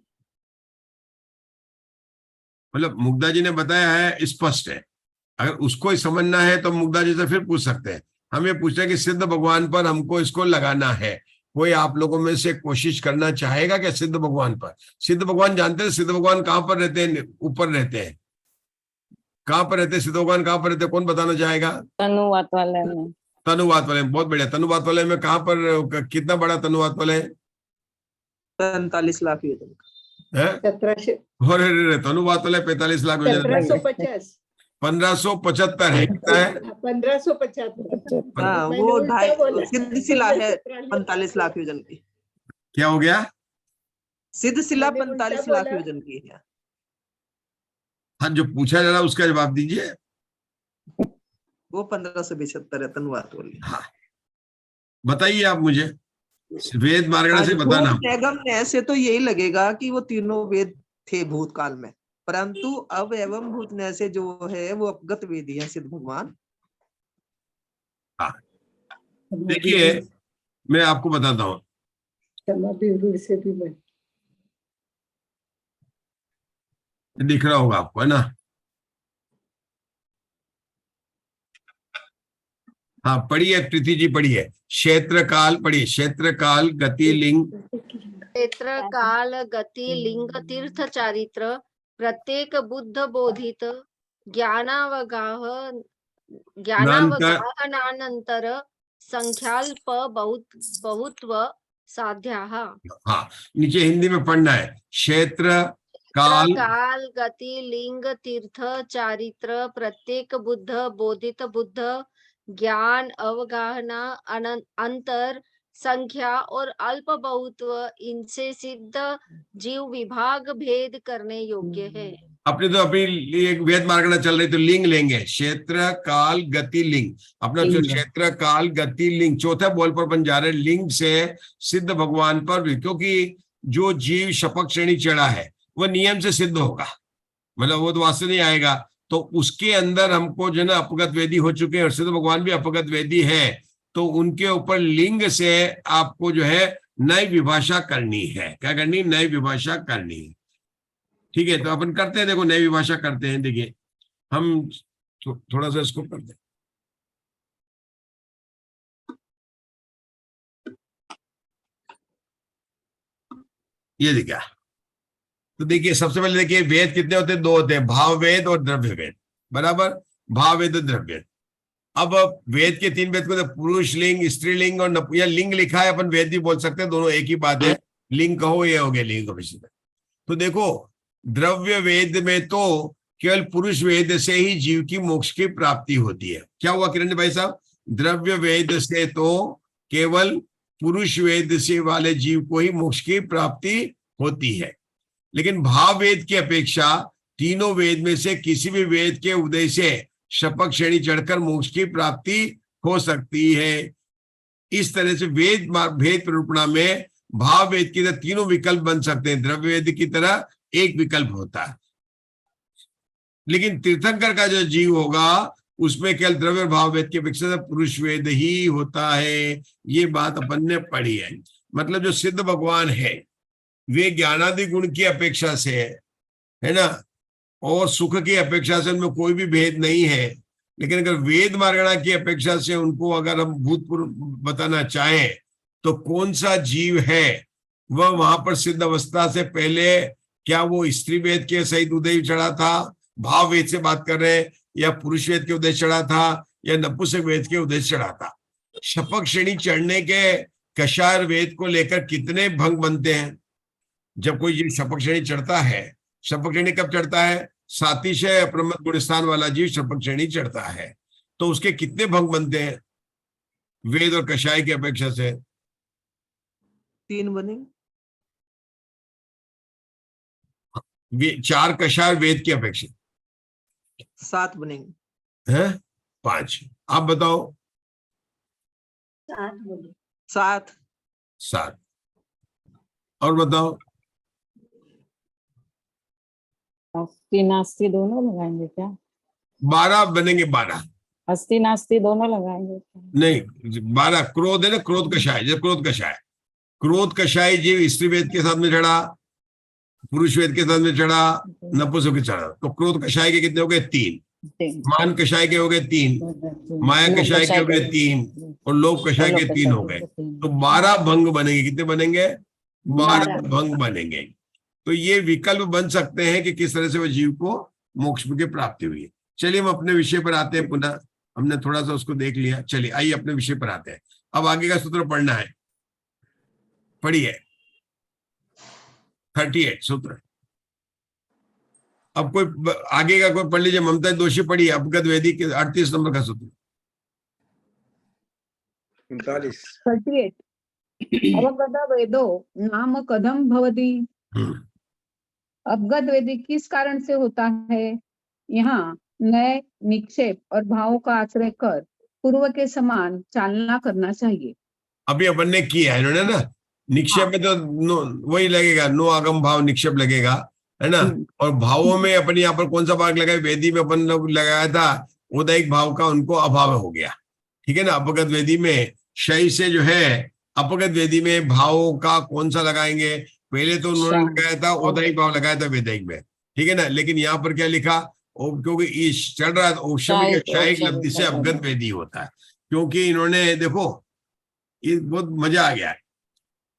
मतलब मुग्धा जी ने बताया है, स्पष्ट है। अगर उसको ही समझना है तो मुग्धा जी से फिर पूछ सकते हैं। हम ये पूछ रहे हैं कि सिद्ध भगवान पर हमको इसको लगाना है। कोई आप लोगों में से कोशिश करना चाहेगा क्या सिद्ध भगवान पर? सिद्ध भगवान जानते हैं सिद्ध भगवान कहाँ पर रहते हैं? ऊपर रहते हैं। कहाँ पर रहते हैं सिद्ध भगवान? कहाँ पर रहते हैं? कौन बताना चाहेगा? तनुवात वाले में। तनुवात वाले में। बहुत बढ़िया। तनुवात वाले में कहाँ पर, कितना बड़ा तनुवात वाले है? 45 लाख योजन है? 1700 और तनुवात वाले 45 लाख योजन, 1750 1575 है। कितना है? 1575। हाँ, मैंने वो उल्टा बोला। सिद्ध शिला है 45 लाख योजन की। क्या हो गया? सिद्ध शिला मैंने उल्टा 45 लाख बोला। योजन की है। हाँ, जो पूछा जा रहा है उसका जवाब दीजिए। वो 1572 है तनुवात वाली। हाँ, बताइए आप मुझे, वेद मार्गणा से बताना। नैगम नय से तो यही लगेगा कि वो तीनों वेद थे भूतकाल में, परंतु अब एवं भूत नय से जो है वो अपगत वेदी है सिद्ध भगवान। हाँ, देखिए मैं आपको बताता हूँ। से भी मैं दिख रहा होगा आपको, है ना? हाँ, पढ़िए प्रीति जी, पढ़िए। क्षेत्र काल पढ़िए। क्षेत्र काल गति लिंग। क्षेत्र काल गति लिंग तीर्थ चारित्र प्रत्येक बुद्ध बोधित ज्ञानावगाहनानंतर संख्याल्प बहुत्व साध्याः। हाँ, नीचे हिंदी में पढ़ना है। क्षेत्र काल गति लिंग तीर्थ चारित्र प्रत्येक बुद्ध बोधित बुद्ध ज्ञान अवगाहना अंतर संख्या और अल्प बहुत्व, इनसे सिद्ध जीव विभाग भेद करने योग्य है। अपने तो अभी एक वेद मार्गणा चल रही, तो लिंग लेंगे। क्षेत्र काल गति लिंग। अपना जो क्षेत्र काल गति लिंग, चौथा बोल पर बन जा रहे लिंग से सिद्ध भगवान पर भी, क्योंकि जो जीव शपथ श्रेणी चढ़ा है वो नियम से सिद्ध होगा, मतलब वो तो वास्तव नहीं आएगा। तो उसके अंदर हमको जो है ना अपगत वेदी हो चुके हैं, और सिद्ध भगवान भी अपगत वेदी है, तो उनके ऊपर लिंग से आपको जो है नई विभाषा करनी है। क्या करनी? नई विभाषा करनी है। ठीक है, तो अपन करते हैं। देखो, नई विभाषा करते हैं। देखिए, हम थोड़ा सा इसको करते हैं। ये देखिए, तो देखिए सबसे पहले देखिए वेद कितने होते हैं? 2 होते हैं, भाव वेद और द्रव्य वेद। बराबर? भाव वेद और द्रव्य वेद। अब वेद के 3 वेद को पुरुष लिंग, स्त्रीलिंग और या लिंग लिखा है, अपन वेद भी बोल सकते हैं, दोनों एक ही बात है। लिंग कहो, ये हो गया लिंग। तो देखो द्रव्य वेद में तो केवल पुरुष वेद से ही जीव की मोक्ष की प्राप्ति होती है। क्या हुआ किरण भाई साहब? द्रव्य वेद से तो केवल पुरुष वेद से वाले जीव को ही मोक्ष की प्राप्ति होती है, लेकिन भाव वेद की अपेक्षा तीनों वेद में से किसी भी वेद के उदय से शपथ श्रेणी चढ़कर मोक्ष की प्राप्ति हो सकती है। इस तरह से वेद भेद निरूपणा में भाव वेद की तरह तीनों विकल्प बन सकते हैं, द्रव्य वेद की तरह एक विकल्प होता है। लेकिन तीर्थंकर का जो जीव होगा उसमें केवल द्रव्य और भाव वेद की अपेक्षा पुरुष वेद ही होता है। ये बात अपन ने पढ़ी है। मतलब जो सिद्ध भगवान है वे ज्ञानादि गुण की अपेक्षा से है ना, और सुख की अपेक्षा से उनमें कोई भी भेद नहीं है। लेकिन अगर वेद मार्गणा की अपेक्षा से उनको अगर हम भूतपूर्व बताना चाहें तो कौन सा जीव है वह वहां पर सिद्ध अवस्था से पहले क्या वो स्त्री वेद के सहित उदय चढ़ा था, भाव वेद से बात कर रहे हैं, या पुरुष वेद के उदय चढ़ा था, या नपुंसक वेद के उदय चढ़ा था। शपथ श्रेणी चढ़ने के कषाय वेद को लेकर कितने भंग बनते हैं। जब कोई जीव शपथ श्रेणी चढ़ता है, शपथ श्रेणी कब चढ़ता है? सातिशय प्रमद गुणस्थान वाला जीव शपथ श्रेणी चढ़ता है, तो उसके कितने भंग बनते हैं वेद और कषाय की अपेक्षा से? 3 बनेंगे। 4 कषाय वेद की अपेक्षा 7 बनेंगे है, 5। आप बताओ। 7 7 और बताओ। अस्थि नास्ति दोनों लगाएंगे क्या? 12 बनेंगे। 12 अस्थि नास्ति दोनों लगाएंगे क्या? नहीं, 12 क्रोध है ना, क्रोध कषाय। जब क्रोध कषाय जीव स्त्री वेद के साथ में चढ़ा, पुरुष वेद के साथ में चढ़ा, नपुंसक के चढ़ा, तो क्रोध कषाय के कितने हो गए? 3। मान कषाय के हो गए 3, माया कषाय के हो गए 3, और लोभ कषाय के 3 हो गए। तो 12 भंग बनेंगे। कितने बनेंगे? 12 भंग बनेंगे। तो ये विकल्प बन सकते हैं कि किस तरह से वो जीव को मोक्ष की प्राप्ति हुई है। चलिए हम अपने विषय पर आते हैं। पुनः हमने थोड़ा सा उसको देख लिया। चलिए आइए अपने विषय पर आते हैं। अब आगे का सूत्र पढ़ना है। पढ़िए 38 सूत्र। अब कोई आगे का कोई पढ़ लीजिए। ममता दोषी पढ़िए अपगत वेदी के 38 नंबर का सूत्र। 38 अवगत वेदो नाम कथम भवति। अवगत वेदी किस कारण से होता है? यहाँ नए निक्षेप और भावों का आश्रय कर पूर्व के समान चालना करना चाहिए। अभी अपन ने किया है इन्होंने ना। निक्षेप में तो वही लगेगा, नो आगम भाव निक्षेप लगेगा, है ना। और भावों में अपन यहाँ पर कौन सा भाग लगाया? वेदी में अपन लोग लगाया था उदयिक भाव का, उनको अभाव हो गया। ठीक है ना। अपगत वेदी में शय से जो है, अपगत वेदी में भावों का कौन सा लगाएंगे? पहले तो उन्होंने लगाया था उदयिक भाव लगाया था वेदिक में, ठीक है ना। लेकिन यहाँ पर क्या लिखा? क्योंकि चल रहा है औषधि शायिक लब्धि से अपगत वेदी होता है। क्योंकि इन्होंने देखो ये बहुत मजा आ गया है।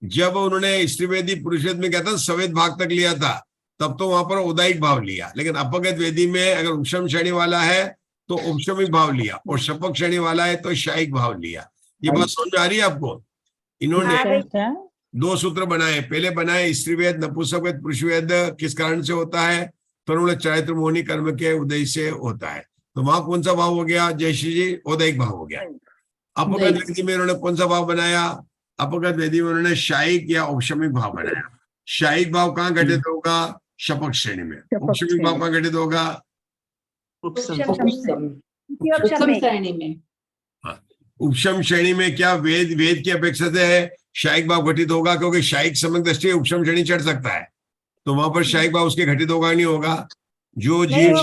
जब उन्होंने स्त्री वेदी पुरुष वेद में क्या था, सवेद भाग तक लिया था, तब तो वहां पर उदायिक भाव लिया। लेकिन अपगत वेदी में अगर उपशम श्रेणी वाला है तो उपशमिक भाव लिया, और शपक श्रेणी वाला है तो शायिक भाव लिया। ये बात समझ आ रही है आपको? इन्होंने 2 सूत्र बनाए। पहले बनाए स्त्री वेद नपुंसक वेद पुरुष वेद किस कारण से होता है? तो उन्होंने चारित्र मोहनी कर्म के उदय से होता है। तो वहां कौन सा भाव हो गया? जयश्री जी, उदयिक भाव हो गया। अपगत वेदी में उन्होंने कौन सा भाव बनाया? अपगत वेदी में उन्होंने शायिक या औपशमिक भाव बनाया। शायिक भाव कहाँ घटित होगा? शपक श्रेणी में। औपशमिक भाव कहाँ घटित होगा? उपशम श्रेणी में। क्या वेद की अपेक्षा से है शायिक भाव घटित होगा? क्योंकि शायिक समग्र दृष्टि उपशम श्रेणी चढ़ सकता है, तो वहां पर शायिक भाव उसके घटित होगा नहीं होगा? जो जीव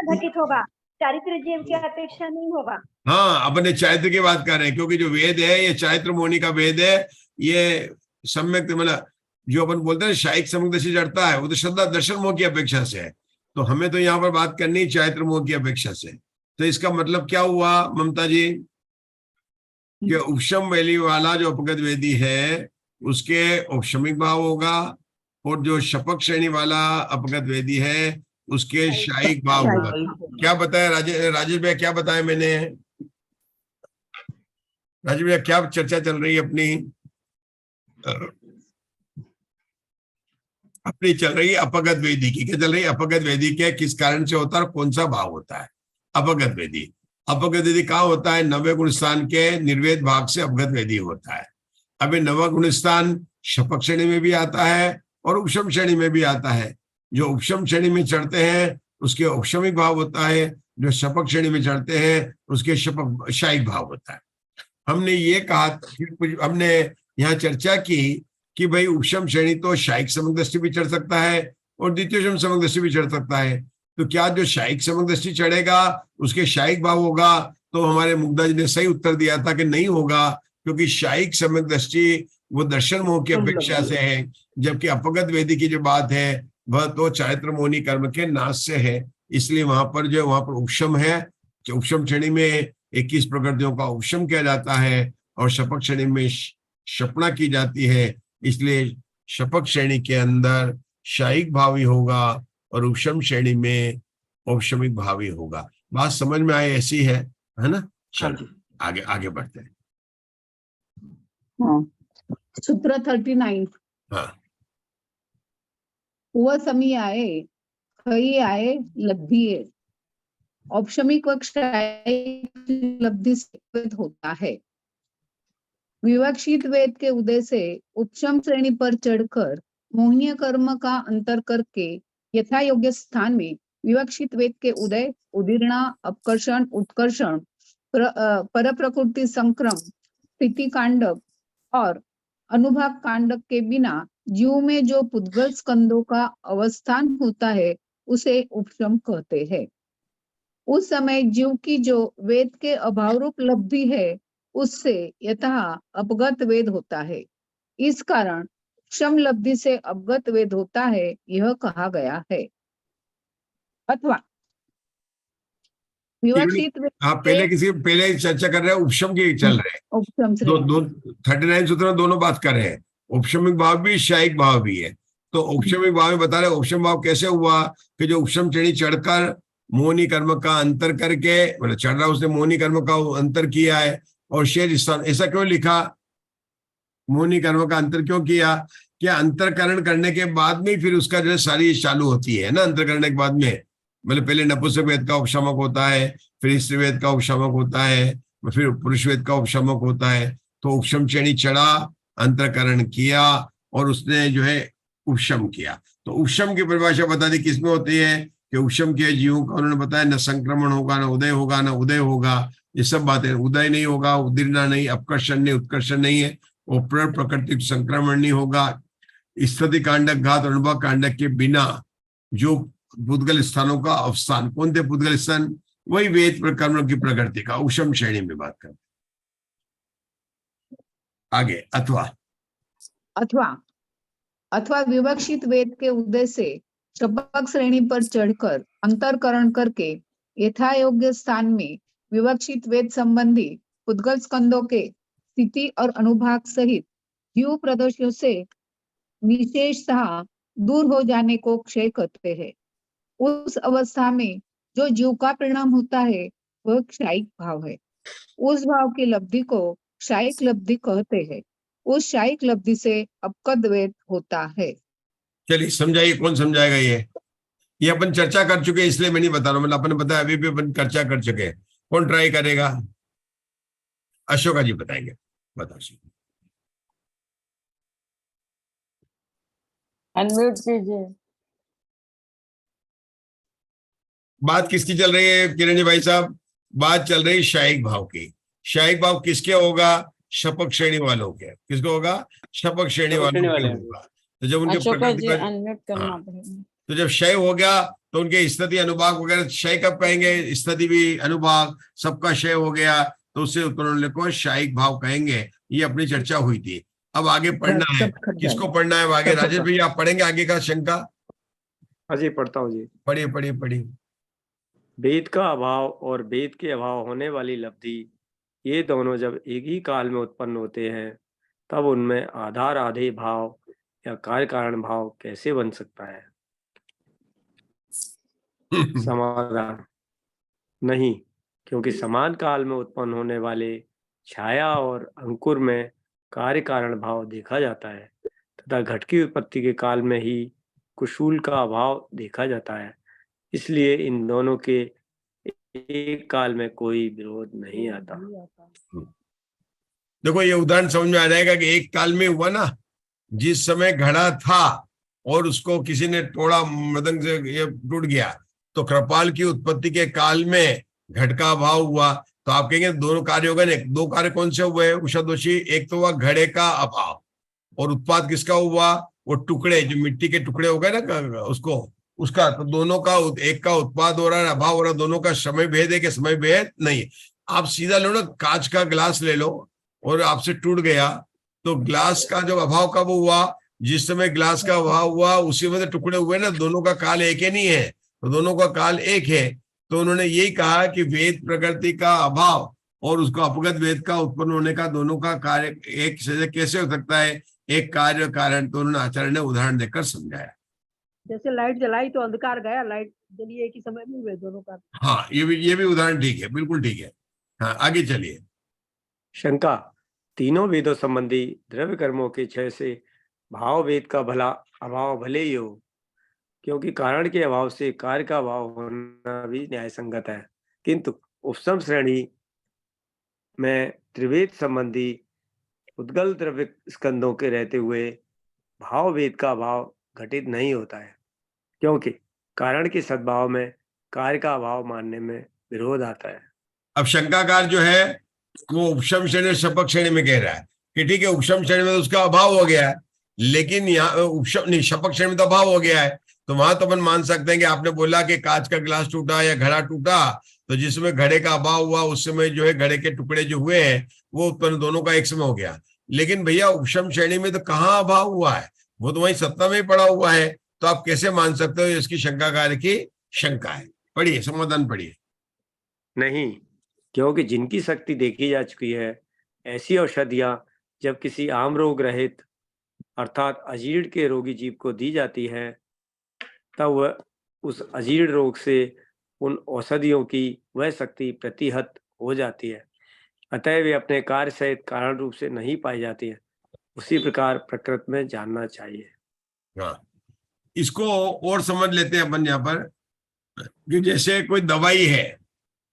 घटित होगा, चारित्र जीव की अपेक्षा नहीं होगा। हाँ, अपने चारित्र की बात कर रहे हैं, क्योंकि जो वेद है ये चारित्र मोहनी का वेद है। ये सम्यक मतलब जो अपन बोलते हैं शायिक समग्र दृष्टि चढ़ता है, वो तो श्रद्धा दर्शन मोह की अपेक्षा से है। तो हमें तो यहाँ पर बात करनी चारित्र मोह की अपेक्षा से। तो इसका मतलब क्या हुआ ममता जी? कि उपशम वैली वाला जो अपगत वेदी है उसके उपशमिक भाव होगा, और जो शपक श्रेणी वाला अपगत वेदी है उसके शायिक भाव होगा। क्या बताया राजेश भैया? क्या बताया मैंने? राजेश भैया क्या चर्चा चल रही है अपनी? अपनी चल रही है अपगत वेदी की। क्या चल रही है? अपगत वेदी के किस कारण से होता है और कौन सा भाव होता है? अपगत वेदी। अपगत वेदी कहाँ होता है? नवे गुण स्थान के निर्वेद भाग से अपगत वेदी होता है। अभी नवा गुण स्थान शपक श्रेणी में भी आता है और उपशम श्रेणी में भी आता है। जो उपशम श्रेणी में चढ़ते हैं उसके उपशमिक भाव होता है, जो शपक श्रेणी में चढ़ते हैं उसके शपक शायिक भाव होता है। हमने ये कहा, हमने यहाँ चर्चा की कि भाई उपशम श्रेणी तो शायिक समक दृष्टि भी चढ़ सकता है और द्वितीय समक दृष्टि भी चढ़ सकता है। तो क्या जो शायिक समक दृष्टि चढ़ेगा उसके शायिक भाव होगा? तो हमारे मुग्धा जी ने सही उत्तर दिया था कि नहीं होगा, क्योंकि शायिक समक दृष्टि वो दर्शन मोह की अपेक्षा से है, जबकि अपगत वेदी की जो बात है वह तो चारित्र मोहनी कर्म के नाश से है। इसलिए वहां पर जो वहां पर उपशम है, उपशम श्रेणी में 21 प्रकृतियों का उपशम किया जाता है और शपक श्रेणी में शपना की जाती है। इसलिए शपक श्रेणी के अंदर शायिक भावी होगा और उपशम श्रेणी में औपशमिक भावी होगा। बात समझ में आए? ऐसी है ना? चलो आगे आगे बढ़ते हैं। सूत्र 39। हाँ, वह समी आए, खई आए, लब्धि है। औपशमिक व क्षायिक लब्धि से होता है। विवक्षित वेद के उदय से उपशम श्रेणी पर चढ़कर मोहनीय कर्म का अंतर करके यथा योग्य स्थान में विवक्षित वेद के उदय, उदीर्णा, अपकर्षण, उत्कर्षण, पर प्रकृति संक्रम, स्थिति कांडक और अनुभाग कांडक के बिना जीव में जो पुद्गल स्कंदों का अवस्थान होता है उसे उपशम कहते हैं। उस समय जीव की जो वेद के अभाव रूप लब्धि है उससे यथा अपगत वेद होता है। इस कारण क्षम लब्धि से अपगत वेद होता है, यह कहा गया है। अथवा विवक्षित वेद आप पहले चर्चा कर रहे हैं, उपशम की चल रहे हैं। उपशम दो 39 सूत्र में दोनों बात कर रहे हैं, उपशमिक भाव भी शायिक भाव भी है। तो उपशमिक भाव में बता रहे उपशम भाव कैसे हुआ कि जो उपशम श्रेणी चढ़कर मोहनी कर्म का अंतर करके, मतलब चढ़ रहा उसने मोहनी कर्म का अंतर किया है और शेष स्थान। ऐसा क्यों लिखा? मोहनी कर्म का अंतर क्यों किया? क्या अंतरकरण करने के बाद में फिर उसका जो सारी चालू होती है ना, अंतर करने के बाद में, मतलब पहले नपुंसक वेद का उपशमक होता है, फिर स्त्री वेद का उपशमक होता है, फिर पुरुष वेद का उपशमक होता है। तो उपशम श्रेणी चढ़ा, अंतरकरण किया और उसने जो है उपशम किया। तो उपशम की परिभाषा बता दी किसमें होती है कि उपशम किया जीवों का उन्होंने बताया न संक्रमण होगा, न उदय होगा, न उदय होगा। ये सब बातें, उदय नहीं होगा, उदीर्णा नहीं, अपकर्षण नहीं, उत्कर्षण नहीं है, और प्रकृति संक्रमण नहीं होगा। स्थिति कांडक, घात और अनुभव कांडक के बिना जो पुद्गल स्थानों का अवस्थान, कौन थे पुद्गल स्थान? वही वेद कर्म की प्रकृति का उपशम श्रेणी में बात करते। आगे अथवा विवक्षित वेद के उदय से शपक श्रेणी पर चढ़कर अंतरकरण करके यथा योग्य स्थान में विवक्षित वेद संबंधी पुद्गल स्कंदों के स्थिति और अनुभाग सहित जीव प्रदोषों से विशेषतः दूर हो जाने को क्षय कहते हैं। उस अवस्था में जो जीव का परिणाम होता है वह क्षायिक भाव है। उस भाव की लब्धि को क्षायिक लब्धि कहते हैं। उस क्षायिक लब्धि से अपगत वेद होता है। चलिए समझाइए, कौन समझाएगा? ये अपन चर्चा कर चुके हैं, इसलिए मैं नहीं बता रहा हूं, मतलब अपन बताया अभी भी अपन चर्चा कर चुके हैं। कौन ट्राई करेगा? अशोका जी बताएंगे, बताओ। अनम्यूट कीजिए। बात किसकी चल रही है किरण जी भाई साहब? बात चल रही शायिक भाव की। शायिक भाव किसके होगा? शपक श्रेणी वालों के। किसको होगा? शपक श्रेणी वालों के होगा। तो जब उनके प्रकृति का, अनम्यूट करना पड़ेगा। तो जब क्षय हो गया तो उनके स्थिति अनुभाग वगैरह क्षय कब कहेंगे? स्थिति भी अनुभाग सबका क्षय हो गया तो उससे उत्तरोल्य को शायिक भाव कहेंगे। ये अपनी चर्चा हुई थी। अब आगे पढ़ना है, किसको पढ़ना है आगे? राजेश भैया आप पढ़ेंगे आगे का शंका? हाँ जी, पढ़ता हूँ जी। पढ़िए पढ़िए पढ़िए। वेद का अभाव और वेद के अभाव होने वाली लब्धि, ये दोनों जब एक ही काल में उत्पन्न होते हैं तब उनमें आधार आधे भाव या कार्य कारण भाव कैसे बन सकता है? समाधान: नहीं, क्योंकि समान काल में उत्पन्न होने वाले छाया और अंकुर में कार्य कारण भाव देखा जाता है तथा घट की उत्पत्ति के काल में ही कुशूल का अभाव देखा जाता है। इसलिए इन दोनों के एक काल में कोई विरोध नहीं आता। देखो ये उदाहरण समझ में आ जाएगा कि एक काल में हुआ ना, जिस समय घड़ा था और उसको किसी ने तोड़ा, मृदंग से ये टूट गया, तो कृपाल की उत्पत्ति के काल में घट का अभाव हुआ। तो आप कहेंगे दोनों कार्य हो गए। दो कार्य कौन से हुए उषा दोषी? एक तो हुआ घड़े का अभाव, और उत्पाद किसका हुआ? वो टुकड़े, जो मिट्टी के टुकड़े हो गए ना उसको, उसका। तो दोनों का, एक का उत्पाद हो रहा है, अभाव हो रहा है। दोनों का समय भेद है कि समय भेद नहीं? आप सीधा लो ना, कांच का ग्लास ले लो और आपसे टूट गया, तो ग्लास का जो अभाव कब हुआ? जिस समय ग्लास का अभाव हुआ उसी में टुकड़े हुए ना। दोनों का काल एक ही नहीं है, तो दोनों का काल एक है। तो उन्होंने यही कहा कि वेद प्रकृति का अभाव और उसको अपगत वेद का उत्पन्न होने का, दोनों का कार्य एक से कैसे हो सकता है? एक कार्य कारण। तो उन्होंने आचार्य ने उदाहरण देकर समझाया। जैसे लाइट जलाई तो अंधकार गया, लाइट जली एक ही समय में हुए दोनों का। हाँ, ये भी उदाहरण ठीक है, बिल्कुल ठीक है। हाँ, आगे चलिए। शंका, तीनों वेदों संबंधी द्रव्य कर्मों के क्षय से भाव वेद का भला अभाव भले ही हो, क्योंकि कारण के अभाव से कार्य का अभाव होना भी न्याय संगत है, किंतु उपसम श्रेणी में त्रिवेद संबंधी उद्गल द्रव्य स्कंदों के रहते हुए भाव वेद का अभाव घटित नहीं होता है, क्योंकि कारण के सद्भाव में कार्य का अभाव मानने में विरोध आता है। अब शंकाकार जो है वो उपशम श्रेणी और शपक श्रेणी में कह रहा है कि ठीक है, उपशम श्रेणी में तो उसका अभाव हो गया है, लेकिन यहाँ उपशम नहीं, शपक श्रेणी में तो अभाव हो गया है। तो वहां तो अपन मान सकते हैं कि आपने बोला कि कांच का गिलास टूटा या घड़ा टूटा, तो जिसमें घड़े का अभाव हुआ उस समय जो है घड़े के टुकड़े जो हुए हैं वो उत्पन्न दोनों का एक समय हो गया। लेकिन भैया उपशम श्रेणी में तो कहाँ अभाव हुआ है? वो तो वही सत्ता में ही पड़ा हुआ है। तो आप कैसे मान सकते हो? इसकी शंकाकार की शंका है। पढ़िए, समाधान पढ़िए। नहीं, क्योंकि जिनकी शक्ति देखी जा चुकी है, ऐसी औषधियां जब किसी आम रोग रहित अर्थात अजीर्ण के रोगी जीव को दी जाती है, तब वह उस अजीर्ण रोग से उन औषधियों की वह शक्ति प्रतिहत हो जाती है। अतः वे अपने कार्य सहित कारण रूप से नहीं पाई जाती है। उसी प्रकार प्रकृति में जानना चाहिए। हाँ, इसको और समझ लेते हैं अपन यहाँ पर कि जैसे कोई दवाई है,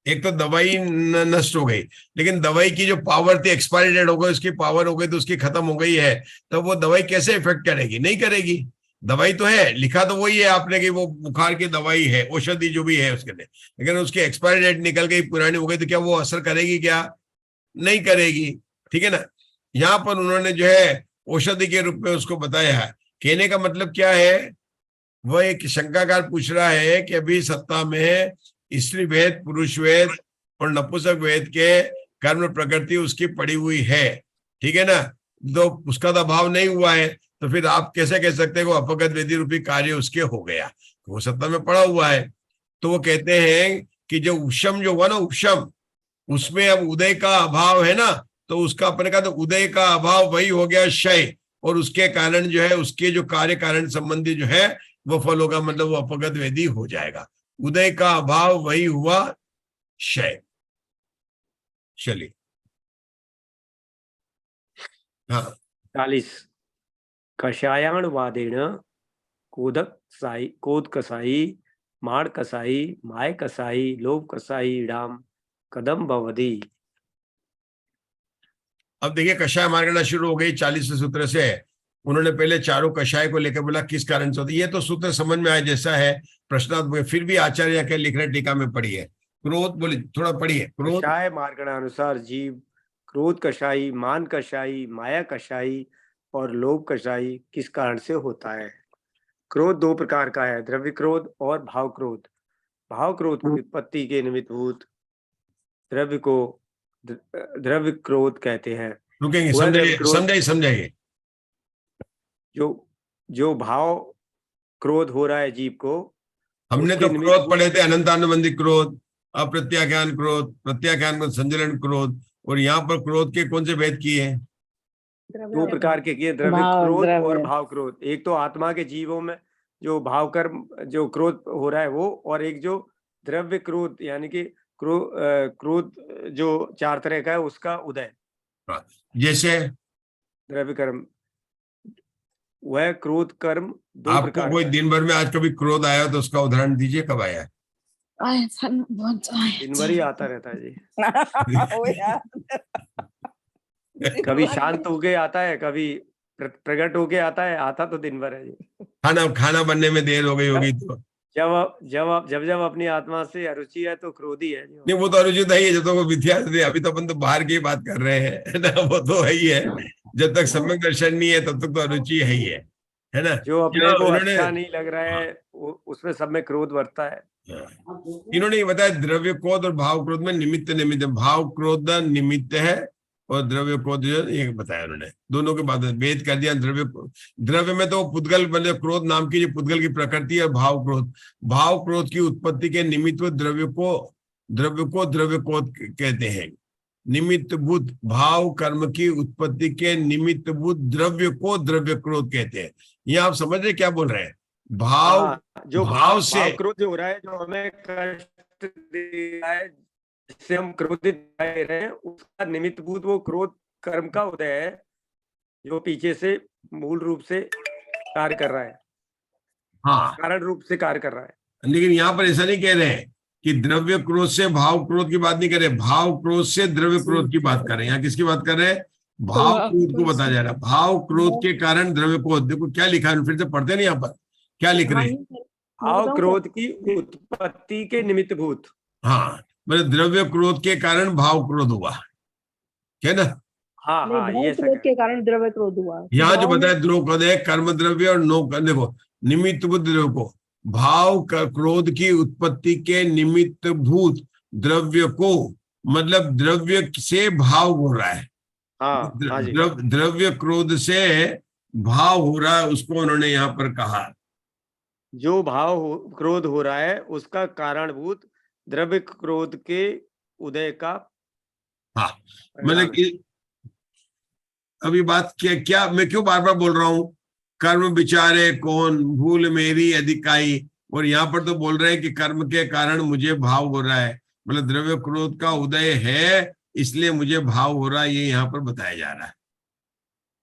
एक तो दवाई नष्ट हो गई, लेकिन दवाई की जो पावर थी एक्सपायरी डेट हो गई, उसकी पावर हो गई, तो उसकी खत्म हो गई है, तो वो दवाई कैसे इफेक्ट करेगी? नहीं करेगी। दवाई तो है, लिखा तो वही है आपने कि वो बुखार की दवाई है, औषधि जो भी है उसके लिए, लेकिन उसकी एक्सपायरी डेट निकल गई, पुरानी हो गई, तो क्या वो असर करेगी? क्या नहीं करेगी। ठीक है ना। यहाँ पर उन्होंने जो है औषधि के रूप में उसको बताया है। कहने का मतलब क्या है? वह एक शंकाकार पूछ रहा है कि अभी सत्ता में स्त्री वेद, पुरुष वेद और नपुंसक वेद के कर्म प्रकृति उसकी पड़ी हुई है। ठीक है ना। तो उसका तो अभाव नहीं हुआ है, तो फिर आप कैसे कह सकते हैं वो अपगत वेदी रूपी कार्य उसके हो गया? वो सत्ता में पड़ा हुआ है। तो वो कहते हैं कि जो उपशम जो हुआ ना, उपशम, उसमें अब उदय का अभाव है ना, तो उसका अपने का तो उदय का अभाव वही हो गया क्षय, और उसके कारण जो है उसके जो कार्य कारण संबंधी जो है वो फल होगा, मतलब वो अपगत वेदी हो जाएगा। उदय का अभाव वही हुआ क्षय। चलिए। हाँ, 40 कषायाणवादेन कोद कसाई माड़ कसाई माय कसाई लोभ कसाई इडाम कदम भवदी। अब देखिए कषाय मार्गना शुरू हो गई 40वें सूत्र से। उन्होंने पहले चारों कषाय को लेकर बोला किस कारण से होती है। ये तो सूत्र समझ में आया जैसा है, प्रश्नात्मक, फिर भी आचार्य क्या लिख रहे टीका में पढ़िए। क्रोध, बोले थोड़ा पढ़िए। क्रोध कषाय मार्गणानुसार जीव क्रोध कषाई, मान कषाई, माया कषाई और लोभ कषाई किस कारण से होता है? क्रोध दो प्रकार का है, द्रव्य क्रोध और भाव क्रोध। भाव क्रोध की उत्पत्ति के निमित्तभूत द्रव्य को द्रव्य क्रोध कहते हैं। रुकेंगे, वह द्रव्य क्रोध समझाइए। जो भाव क्रोध हो रहा है जीव को, हमने उसके तो निमित्त क्रोध पढ़े थे, अनंतानुबंधी क्रोध, अप्रत्याख्यान क्रोध, प्रत्याख्यान क्रोध, संजलन क्रोध, और यहाँ पर क्रोध के कौन से भेद किए हैं? दो प्रकार के किए, द्रव्य क्रोध और भाव क्रोध। एक तो आत्मा के जीवों में जो भाव कर्म जो क्रोध हो रहा है वो, और एक जो द्रव्य क्रोध यानी कि क्रोध जो 4 तरह का है उसका उदय। जैसे द्रव्य कर्म वह क्रोध कर्म दो आपको प्रकार कोई का है। दिन भर में आज कभी क्रोध आया हो तो उसका उदाहरण दीजिए, कब आया? आया था ना, बहुत आया दिन भर ही आता रहता है जी। ओ यार कभी शांत होके आता है, कभी प्रकट होके आता तो दिन भर है जी। खाना बनने में देर हो गई होगी तो? जब अपनी आत्मा से अरुचि है तो क्रोधी है जी। नहीं, वो तो अनुचित है ही है, जब तक वो मिथ्या है। अभी तो अपन तो बाहर की बात कर रहे हैं, है ना, वो तो है ही है। जब तक सम्यक दर्शन नहीं है तब तक तो अरुचि है ही है ना। जो अपने यहाँ को उन्होंने अच्छा नहीं लग रहा है उसमें सब में क्रोध बढ़ता है। इन्होंने ये बताया द्रव्य क्रोध और भाव क्रोध में निमित्त निमित्त, भाव क्रोध निमित्त है और द्रव्य क्रोध ये बताया उन्होंने। दोनों के बाद भेद कर दिया। द्रव्य में तो पुद्गल मतलब क्रोध नाम की जो पुद्गल की प्रकृति है, भाव क्रोध की उत्पत्ति के निमित्त द्रव्य को द्रव्य क्रोध कहते हैं। निमित्त भूत भाव कर्म की उत्पत्ति के निमित्त भूत द्रव्य को द्रव्य क्रोध कहते हैं। ये आप समझ रहे क्या बोल रहे हैं? जो भाव से भाव क्रोध जो हो रहा है, जो हमें कष्ट दे रहा है, जिससे हम क्रोधित रह रहे हैं, उसका निमित्त भूत वो क्रोध कर्म का उदय है, जो पीछे से मूल रूप से कार्य कर रहा है। हाँ, कारण रूप से कार्य कर रहा है। लेकिन यहाँ पर ऐसा नहीं कह रहे हैं कि द्रव्य क्रोध से भाव क्रोध की बात नहीं कर रहे, भाव क्रोध से द्रव्य क्रोध की बात कर रहे हैं। यहाँ किसकी बात कर रहे हैं? भाव क्रोध को बताया जा रहा है। भाव क्रोध के कारण द्रव्य क्रोध। देखो क्या लिखा है, फिर से पढ़ते नहीं, यहाँ पर क्या लिख रहे हैं? भाव क्रोध की उत्पत्ति के निमित्त भूत। हाँ, मतलब द्रव्य क्रोध के कारण भाव क्रोध हुआ, है ना। हाँ नहीं, हाँ, भाव ये क्रोध के कारण द्रव्य क्रोध हुआ। यहाँ जो भाव में- बताया द्रोह क्रोध है कर्म द्रव्य और नो देखो निमित्त भूत द्रव्य को, भाव क्रोध की उत्पत्ति के निमित्त भूत द्रव्य को, मतलब द्रव्य से भाव हो रहा है। हाँ, हाँ जी। द्रव्य क्रोध से भाव हो रहा है, उसको उन्होंने यहाँ पर कहा। जो क्रोध हो रहा है उसका कारणभूत द्रव्य क्रोध के उदय का। हाँ, मतलब कि अभी बात क्या मैं क्यों बार बार बोल रहा हूं? कर्म विचारे कौन, भूल मेरी अधिकाई। और यहाँ पर तो बोल रहे हैं कि कर्म के कारण मुझे भाव हो रहा है, मतलब द्रव्य क्रोध का उदय है इसलिए मुझे भाव हो रहा है, ये यहाँ पर बताया जा रहा है।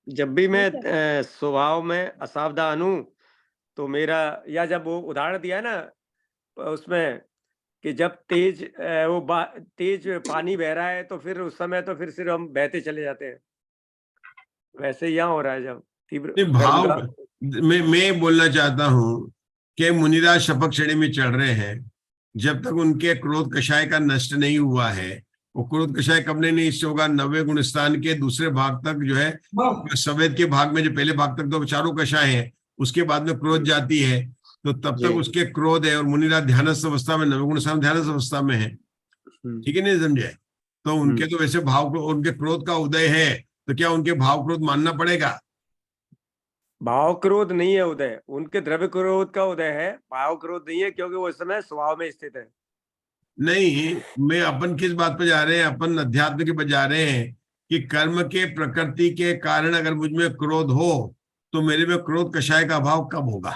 जब भी मैं स्वभाव में असावधान हूं तो मेरा, या जब वो उदाहरण दिया ना उसमें कि जब तेज तेज पानी बह रहा है तो फिर उस समय तो फिर सिर्फ हम बहते चले जाते हैं, वैसे यहाँ हो रहा है जब तीव्र भाव। मैं बोलना चाहता हूं कि मुनिराज शपथ श्रेणी में चढ़ रहे हैं, जब तक उनके क्रोध कषाय का नष्ट नहीं हुआ है, वो क्रोध कषाय कब नहीं होगा? 90 गुण स्थान के दूसरे भाग तक जो है, सवेद के भाग में जो पहले भाग तक तो चारों कषाय है, उसके बाद में क्रोध जाती है, तो तब तक उसके क्रोध है। और मुनिराज ध्यानस्थ अवस्था में, 90 गुण स्थान ध्यानस्थ अवस्था में है, ठीक है, नहीं समझे? तो उनके तो वैसे भाव, उनके क्रोध का उदय है, तो क्या उनके भाव क्रोध मानना पड़ेगा? भाव क्रोध नहीं है उदय, उनके द्रव्य क्रोध का उदय है, भाव क्रोध नहीं है, क्योंकि वो इस समय स्वभाव में स्थित है। नहीं, मैं अपन किस बात पे जा रहे हैं? अपन अध्यात्म के पे जा रहे हैं कि कर्म के प्रकृति के कारण अगर मुझ में क्रोध हो तो मेरे में क्रोध कषाय का अभाव कब होगा?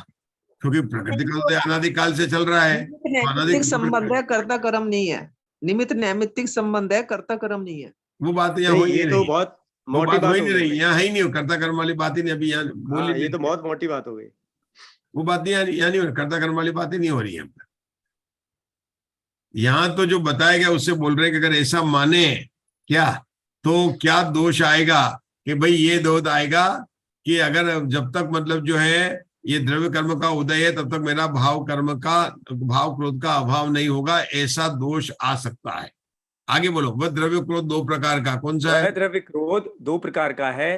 क्योंकि प्रकृति का तो अनादिकाल से चल रहा है। नैमित्तिक संबंध है, कर्ता कर्म नहीं है। निमित्त नैमित्तिक संबंध है, कर्ता कर्म नहीं है। वो बात यहाँ हो ही ये नहीं तो रही। बहुत वो मोटी बात हो बात ही हो नहीं रही, गई। यहाँ है ही नहीं, कर्ता कर्म वाली बात ही नहीं अभी यहाँ बोली। ये तो बहुत मोटी बात हो गई। वो बात यहाँ नहीं हो रही, कर्ता कर्म वाली बात ही नहीं हो रही है। यहाँ तो जो बताया गया उससे बोल रहे हैं कि अगर ऐसा माने क्या तो क्या दोष आएगा? कि भाई ये दोष आएगा कि अगर जब तक मतलब जो है ये द्रव्य कर्म का उदय है तब तक मेरा भाव क्रोध का अभाव नहीं होगा, ऐसा दोष आ सकता है। आगे बोलो। वह द्रव्य क्रोध दो प्रकार का कौन सा है? द्रव्य क्रोध दो प्रकार का है,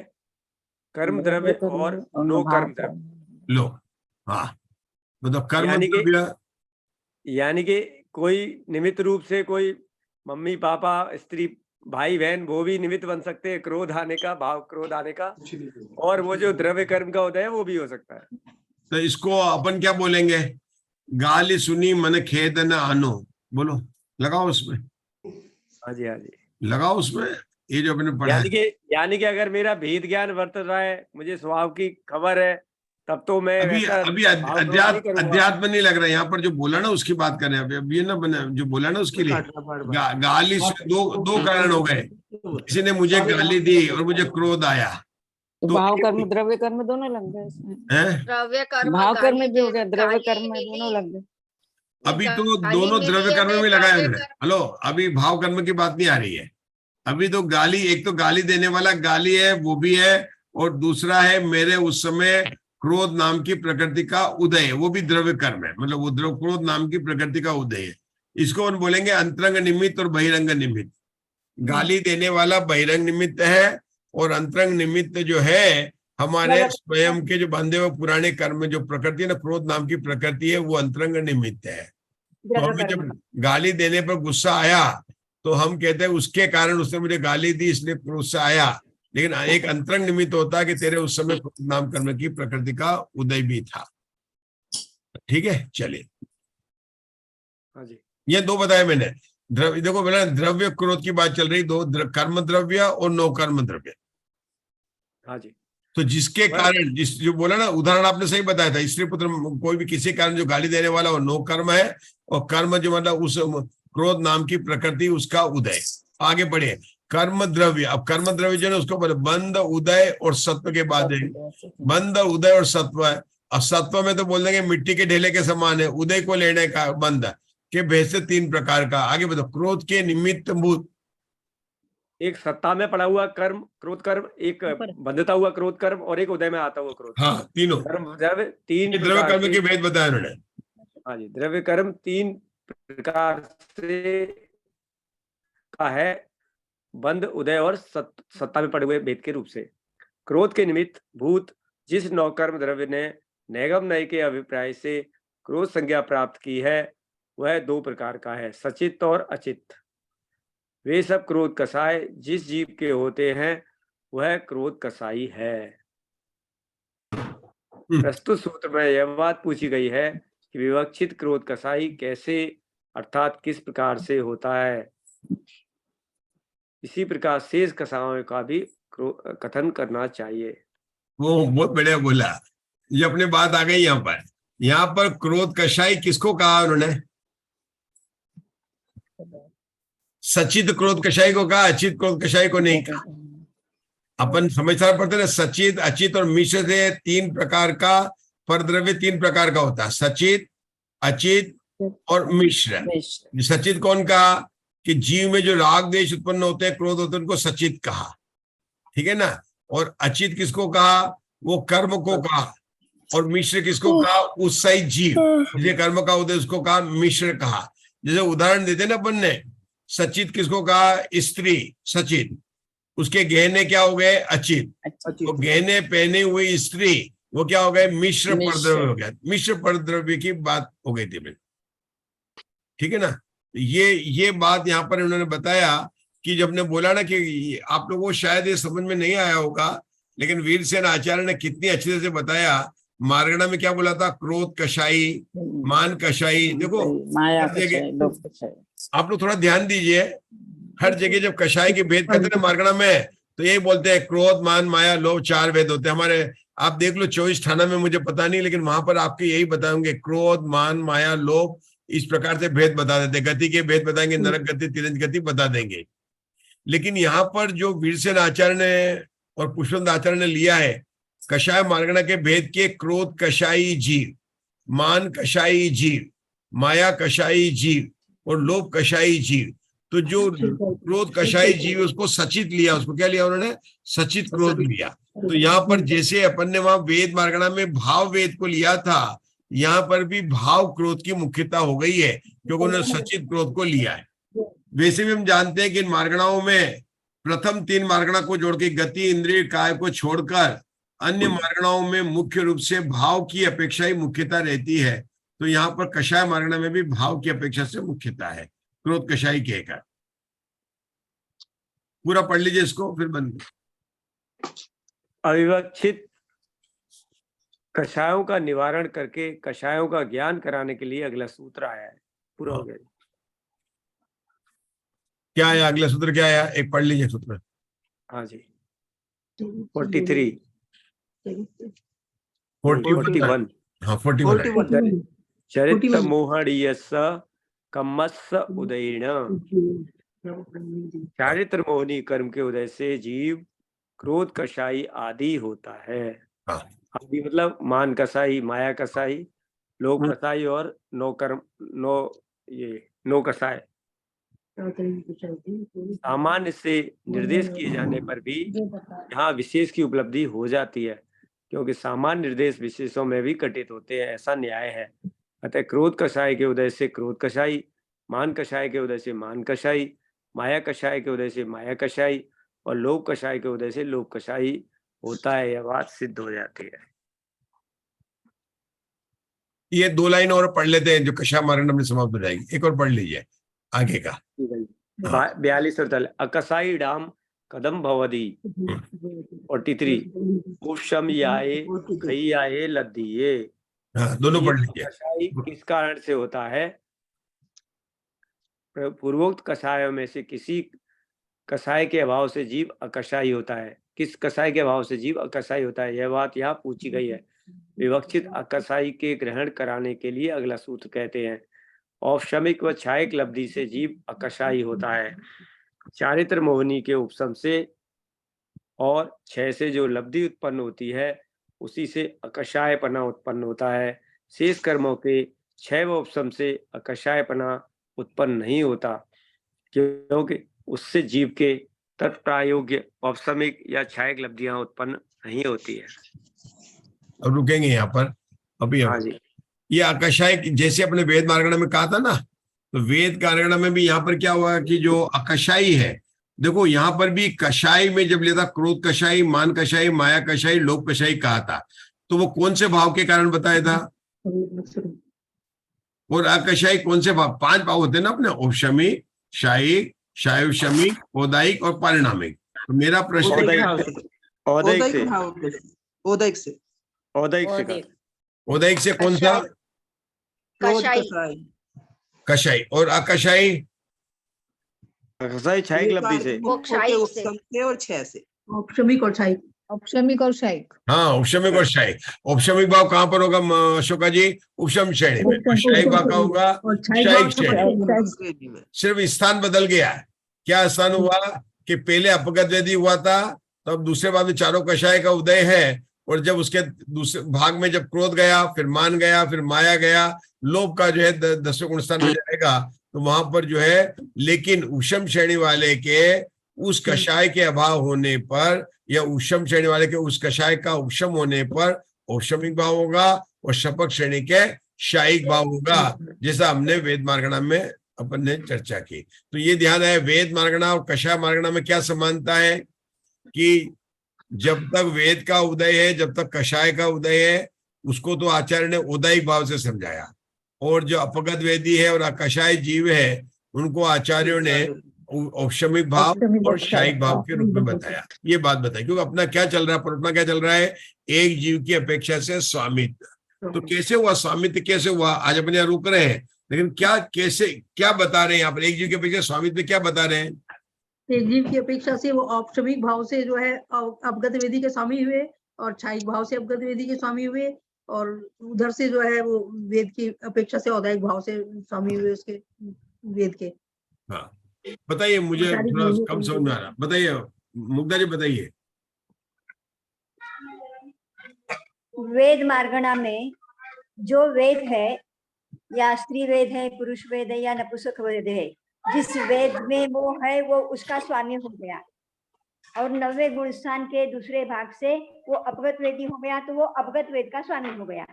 कर्म द्रव्य और नो कर्म द्रव्य। लो, हाँ, मतलब कर्म द्रव्य यानी कि कोई निमित्त रूप से, कोई मम्मी पापा स्त्री भाई बहन, वो भी निमित्त बन सकते हैं क्रोध आने का, भाव क्रोध आने का, और वो जो द्रव्य कर्म का उदय है वो भी हो सकता है। तो इसको अपन क्या बोलेंगे? गाली सुनी मन खेद न आनो। बोलो, लगाओ उसमें। हाँ जी, हाँ जी, लगाओ उसमें ये जो अपने पढ़ा है। यानी कि अगर मेरा भेद ज्ञान वर्त रहा है, मुझे स्वभाव की खबर है, तब तो मैं अभी अध्यात्म नहीं लग रहा है। यहाँ पर जो बोला ना उसकी बात करें। अभी ये ना बना जो बोला ना उसके लिए गाली दो कारण हो गए। किसी ने मुझे गाली दी और मुझे क्रोध आया, तो तो भाव कर्म द्रव्य कर्म दोनों लग गए इसमें। हैं? द्रव्य कर्म भाव कर्म गाली भी हो दे गया, द्रव्य गाली कर्म में मिली, दोनों लग गए। अभी तो गाली दोनों मिली द्रव्य है, कर्म मैं में लगाए द्रव्य उन्होंने। कर्म। हेलो, अभी भाव कर्म की बात नहीं आ रही है। अभी तो गाली, एक तो गाली देने वाला गाली है वो भी है, और दूसरा है मेरे उस समय क्रोध नाम की प्रकृति का उदय, वो भी द्रव्य कर्म है। मतलब वो क्रोध नाम की प्रकृति का उदय है। इसको हम बोलेंगे अंतरंग निमित्त और बहिरंग निमित्त। गाली देने वाला बहिरंग निमित्त है, और अंतरंग निमित्त जो है हमारे स्वयं के जो बंधे हुए पुराने कर्म, जो प्रकृति है ना, क्रोध नाम की प्रकृति है, वो अंतरंग निमित्त है। तो हमें जब गाली देने पर गुस्सा आया तो हम कहते हैं उसके कारण उसने मुझे गाली दी इसलिए गुस्सा आया, लेकिन एक अंतरंग निमित्त होता है कि तेरे उस समय क्रोध नाम कर्म की प्रकृति का उदय भी था। ठीक है, चलिए। हाँ जी, ये दो बताए मैंने। द्रव्य, देखो बोला द्रव्य क्रोध की बात चल रही, दो कर्म द्रव्य और नो कर्म द्रव्य। हाँ जी। तो जिसके कारण, जिस जो बोला ना उदाहरण आपने सही बताया था, स्त्री पुत्र कोई भी किसी कारण जो गाली देने वाला वो नो कर्म है, और कर्म जो मतलब उस क्रोध नाम की प्रकृति उसका उदय। आगे बढ़े, कर्म द्रव्य। अब कर्म द्रव्य जो है उसको बोले बंध उदय और सत्व के बाद है। बंध उदय और सत्व है। और सत्व में तो बोल देंगे मिट्टी के ढेले के समान है। उदय को लेने का बंध के भेद से 3 प्रकार का। आगे बताओ, क्रोध के निमित्त भूत। एक सत्ता में पड़ा हुआ कर्म क्रोध कर्म, एक बंधता हुआ क्रोध कर्म, और एक उदय में आता हुआ क्रोध। हाँ, तीनों कर्म द्रव्य 3 द्रव्य कर्म के भेद बताया उन्होंने। हाँ जी, द्रव्य कर्म 3 प्रकार से का है, बंध उदय और सत्ता में पड़े हुए भेद के रूप से। क्रोध के निमित्त भूत जिस नौकर्म द्रव्य ने नैगम नय के अभिप्राय से क्रोध संज्ञा प्राप्त की है वह 2 प्रकार का है, सचित और अचित। वे सब क्रोध कसाय जिस जीव के होते हैं वह क्रोध कसाई है। प्रस्तुत सूत्र में यह बात पूछी गई है कि विवक्षित क्रोध कसाई कैसे अर्थात किस प्रकार से होता है। इसी प्रकार शेष कसायों का भी कथन करना चाहिए। वो बहुत बढ़िया बोला, ये अपनी बात आ गई यहाँ पर। यहाँ पर क्रोध कषाई किसको कहा उन्होंने? सचित क्रोध कषाई को कहा, अचित क्रोध कषाई को नहीं कहा। अपन समझदार पड़ते ना, सचित अचित और मिश्र से 3 प्रकार का परद्रव्य 3 प्रकार का होता है, सचित अचित और मिश्र। सचित कौन कहा? कि जीव में जो राग देश उत्पन्न होते हैं, क्रोध होते हैं, उनको सचित कहा। ठीक है ना। और अचित किसको कहा? वो कर्म को कहा। और मिश्र किसको कहा? उत्साही जीव जिसे कर्म का उदय उसको कहा मिश्र कहा। जैसे उदाहरण देते ना अपन ने, सचित किसको कहा? स्त्री सचित, उसके गहने क्या हो गए? अचित। तो गहने पहने हुई स्त्री वो क्या हो गए? मिश्र परद्रव्य हो गया। मिश्र परद्रव्य की बात हो गई थी मेरी। ठीक है ना। ये बात यहाँ पर उन्होंने बताया कि जब ने बोला ना कि आप लोगों को शायद ये समझ में नहीं आया होगा, लेकिन वीरसेन आचार्य ने कितनी अच्छे से बताया। मार्गणा में क्या बोला था? क्रोध कषाई, मान कषाई। देखो माया हर जगह लोभ कषाई। आप लोग थोड़ा ध्यान दीजिए, हर जगह जब कषाय के भेद करते हैं मार्गणा में तो यही बोलते हैं क्रोध मान माया लोभ 4 भेद होते हैं हमारे। आप देख लो 24 थाना में, मुझे पता नहीं, लेकिन वहां पर आपके यही बताएंगे क्रोध मान माया लोभ, इस प्रकार से भेद बता देते। गति के भेद बताएंगे, नरक गति तिरंज गति बता देंगे। लेकिन यहाँ पर जो वीरसेन आचार्य ने और पुष्पवंत आचार्य ने लिया है कषाय मार्गणा के भेद के, क्रोध कषाई जीव, मान कषाई जीव, माया कषाई जीव और लोभ कषाई जीव। तो जो क्रोध कषाई जीव उसको सचित लिया, उसको क्या लिया उन्होंने? सचित क्रोध लिया। तो यहाँ पर जैसे अपन ने वहां वेद मार्गणा में भाव वेद को लिया था, यहाँ पर भी भाव क्रोध की मुख्यता हो गई है क्योंकि उन्होंने सचित क्रोध को लिया है। वैसे भी हम जानते हैं कि इन मार्गणाओं में प्रथम 3 मार्गणा को जोड़ के गति इंद्रिय काय को छोड़कर अन्य मार्गणाओं में मुख्य रूप से भाव की अपेक्षा ही मुख्यता रहती है। तो यहाँ पर कषाय मार्गणा में भी भाव की अपेक्षा से मुख्यता है, क्रोध कषाई कहकर। पूरा पढ़ लीजिए इसको, फिर बंद। अविवक्षित कषायों का निवारण करके कषायों का ज्ञान कराने के लिए अगला सूत्र आया है। पूरा हो गया। क्या आया अगला सूत्र? क्या आया? एक पढ़ लीजिए सूत्र। हाँ जी, 43 41। हाँ 41। चरित मोहणीयस कम्मस उदयेन। चारित्र मोहनी कर्म के उदय से जीव क्रोध कषाई आदि होता है। हाँ। आदि मतलब मान कसाई, माया कसाई, लोभ कसाई और नो कसाई। सामान्य से निर्देश किए जाने पर भी यहाँ विशेष की उपलब्धि हो जाती है, क्योंकि सामान्य निर्देश विशेषों में भी घटित होते हैं, ऐसा न्याय है। अतः क्रोध कषाय के उदय से क्रोध कषाई, मान कषाय के उदय से मान कषाई, माया कषाय के उदय से माया कषाई और लोभ कषाय के उदय से लोभ कषाई होता है। यह बात सिद्ध हो जाती है। ये 2 लाइन और पढ़ लेते हैं जो कषाय मार्ग में समाप्त हो जाएगी। एक और पढ़ लीजिए आगे का। 42 और 43 अकसाई डाम कदम भवदी 43 उपशम याए खई आए लद्दिए। हाँ, दोनों पढ़ लीजिए। कषाय किस कारण से होता है? पूर्वोक्त कषायों में से किसी कषाय के अभाव से जीव अकषाई होता है। किस कषाय के अभाव से जीव अकषाई होता है, यह बात यहाँ पूछी गई है। विवक्षित अकषाई के ग्रहण कराने के लिए अगला सूत्र कहते हैं, औपशमिक व छायक लब्धि से जीव अकषाई होता है। चारित्र मोहनी के उपशम से और क्षय से जो लब्धि उत्पन्न होती है उसी से अकषायपना उत्पन्न होता है। शेष कर्मों के क्षय व उपशम से अकषायपना उत्पन्न नहीं होता, क्योंकि उससे जीव के तत्प्रायोग्य औपशमिक या छायक लब्धियां उत्पन्न नहीं होती है। अब रुकेंगे यहाँ पर अभी। हाँ जी। ये अकषाय जैसे अपने वेद मार्गण में कहा था ना, तो वेद कारणा में भी यहाँ पर क्या हुआ कि जो अकषाई है, देखो यहाँ पर भी कषाय में जब लेता क्रोध कषाई, मान कषाई, माया कषाई, लोभ कषाई कहा था, तो वो कौन से भाव के कारण बताया था? और अकषाई कौन से भाव? 5 भाव होते हैं ना अपने, औपशमिक, शायिक, शायुषमिक, औदायिक और पारिणामिक। तो मेरा प्रश्न औदायिक से कौन सा? कषाई। और अकषाई? अकषाई छायक लब्धि से और 6 से औपशमिक और छायिक। औपशमिक और शायिक। हाँ, औपशमिक और शायिक। औपशमिक भाव कहाँ पर होगा अशोका जी? उपशम श्रेणी में। और शायिक भाव कहाँ होगा? शायिक श्रेणी में। सिर्फ स्थान बदल गया है। क्या स्थान हुआ कि पहले अपगत वेदी हुआ था, तो अब दूसरे भाग में चारों कषाय का उदय है, और जब उसके दूसरे भाग में जब क्रोध गया, फिर मान गया, फिर माया गया, लोभ का जो है 10वें गुण स्थान में जाएगा, तो वहां पर जो है, लेकिन उपशम श्रेणी वाले के उस कषाय के अभाव होने पर, या उपशम श्रेणी वाले के उस कषाय का उपशम होने पर औपशमिक भाव होगा, और शपक श्रेणी के शायिक भाव होगा, जैसा हमने वेद मार्गणा में अपन ने चर्चा की। तो ये ध्यान है, वेद मार्गणा और कषाय मार्गणा में क्या समानता है कि जब तक वेद का उदय है, जब तक कषाय का उदय है, उसको तो आचार्य ने उदयिक भाव से समझाया, और जो अपगत वेदी है और अकषाय जीव है, उनको आचार्यों ने औपशमिक भाव और शायिक भाव के रूप में बताया। ये बात बताई, क्योंकि अपना क्या चल रहा है, अपना क्या चल रहा है, एक जीव की अपेक्षा से स्वामित्व। तो कैसे हुआ स्वामित्व, कैसे हुआ, आज अपने यहाँ रुक रहे हैं, लेकिन क्या कैसे क्या बता रहे हैं यहाँ पर? एक जीव की अपेक्षा स्वामित्व क्या बता रहे हैं? एक जीव की अपेक्षा से वो औपशमिक भाव से जो है अपगत वेदी के स्वामी हुए, और छायिक भाव से अपगत वेदी के स्वामी हुए, और उधर से जो है वो वेद की अपेक्षा से औदायिक भाव से स्वामी हुए उसके वेद के। हाँ, बताइए, मुझे थोड़ा कम समझ में आ रहा, बताइए मुग्धा जी, बताइए। वेद मार्गणा में जो वेद है, या स्त्री वेद है, पुरुष वेद है, या नपुंसक वेद है, जिस वेद में वो है वो उसका स्वामी हो गया, और 90वें गुण स्थान के दूसरे भाग से वो अपगत वेदी हो गया, तो वो अपगत वेद का स्वामी हो गया।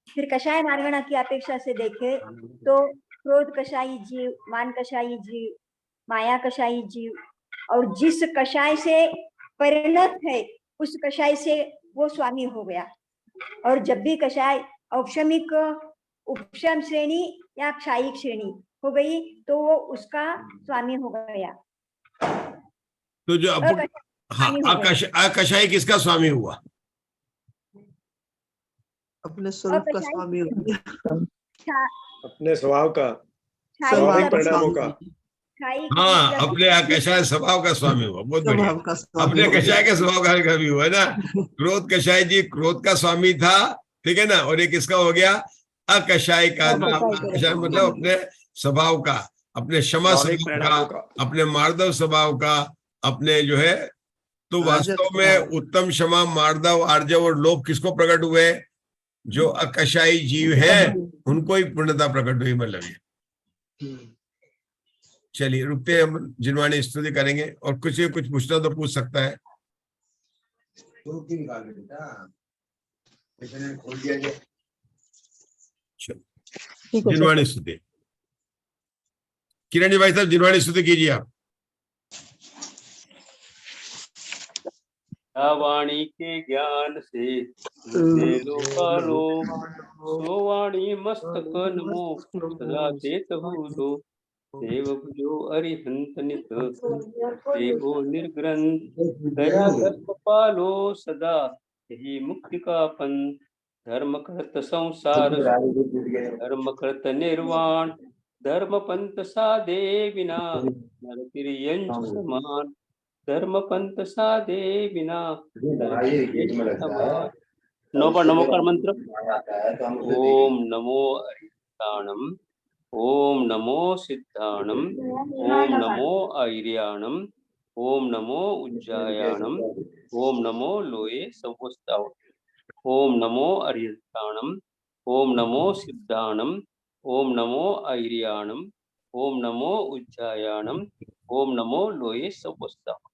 फिर कषाय मार्गणा की अपेक्षा से देखे तो क्रोध कषाई जीव, मान कषाई जीव, माया कषाई जीव, और जिस कषाय से परिणत है उस कषाय से वो स्वामी हो गया। और जब भी कषाय औपशमिक, उपशम श्रेणी या क्षायिक श्रेणी हो गई, तो वो उसका स्वामी हो गया। तो जो अकषाय किसका स्वामी हुआ? अपने स्वरूप का स्वामी हो गया, अपने स्वभाव का, स्वाभाविक परिणामों का। हाँ, अपने कषाय स्वभाव का स्वामी हुआ। बहुत बढ़िया, अपने कषाय के स्वभाव का स्वामी हुआ ना। क्रोध कषाय जी क्रोध का स्वामी था, ठीक है ना, और एक किसका हो गया? अकषाय का। मतलब अपने स्वभाव का, अपने क्षमा स्वभाव का, अपने मार्दव स्वभाव का, अपने जो है तो वास्तव में उत्तम, क्षमा, मार्दव, आर्जव और लोभ किसको प्रकट हुए? जो अकशाई जीव है उनको ही पूर्णता प्रकट हुई, मतलब ये। चलिए रुकते हैं, हम जिनवाणी स्तुति करेंगे, और कुछ पूछना तो पूछ सकता है। जिनवाणी स्तुति, किरण जी भाई साहब जिनवाणी स्तुति कीजिए आप। वाणी के ज्ञान से लोकालो, सो वाणी मस्तक नमो सदा देत हूँ दो। सेवक जो अरिहंत नित देवो निर्ग्रंथ, दया दर्प पालो सदा यही मुक्ति का पंथ। धर्म करत संसार धर्म करत निर्वाण, धर्म पंथ साधे बिना नर तिर्यंच समान। धर्म पंथ साधे बिना समान। नमोकार मंत्र। ओम नमो अरिहंताणम, ओम नमो सिद्धाणम, ओम नमो आयर्याणम, ओम नमो उज्जायाणम, ओम नमो लोये संवत्सराय। ओम नमो अरिहंताणम, ओम नमो सिद्धाणम, ओम नमो आयर्याणम, ओम नमो उज्जायाणम, ओम नमो लोये संवत्सराय।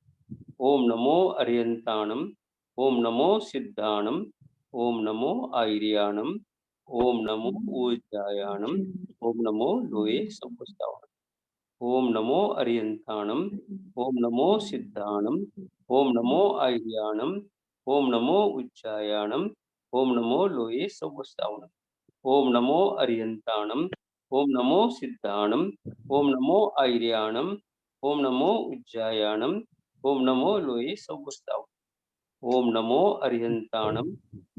ओम नमो अरिहंताणम, ओम नमो सिद्धाणम, ओम नमो आयर्याणम, ओम नमो उज्जायाणम, ओम नमो लोये संवत्सराय। ओम नमो अरिहंताणम, ओम नमो सिद्धाणम, ओम नमो आयर्याणम, ओम नमो उज्जायाणम, ओम नमो लोये संवत्सराय। ओम नमो अरिहंताणम, ओम नमो सिद्धाणम, ओम नमो आयर्याणम, ओम नमो उज्जायाणम, ओम नमो लोये संवत्सराय। ओम नमो अरिहंताणम,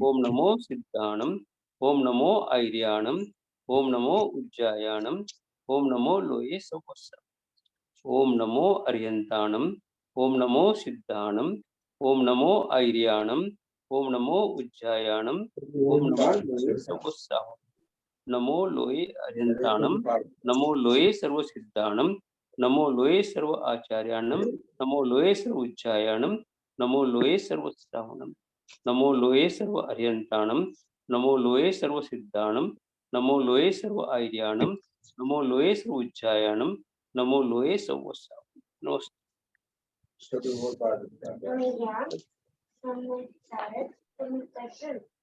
ओम नमो सिद्धाणम, ओम नमो आयर्याणम, ओम नमो उज्जायाणम, ओम नमो लोये संवत्सराय। ओम नमो अरिहंताणम, ओम नमो सिद्धाणम, ओम नमो आयर्याणम, ओम नमो उज्जायाणम, ओम नमो लोये संवत्सराय। नमो लोये अरिहंताणम, नमो लोये सर्व सिद्धाणम, नमो लोये सर्व आचार्याणम, नमो लोये सर्व उज्जायाणम, नमो लोये सर्व श्रावणम, नमो लोये सर्व अरिहंताणम, नमो लोये सर्व सिद्धाणम, नमो लोये सर्व आयर्याणम, नमो लोये सर्व उज्जायाणम, नमो लोये सर्व श्रावणम। नमस्ते।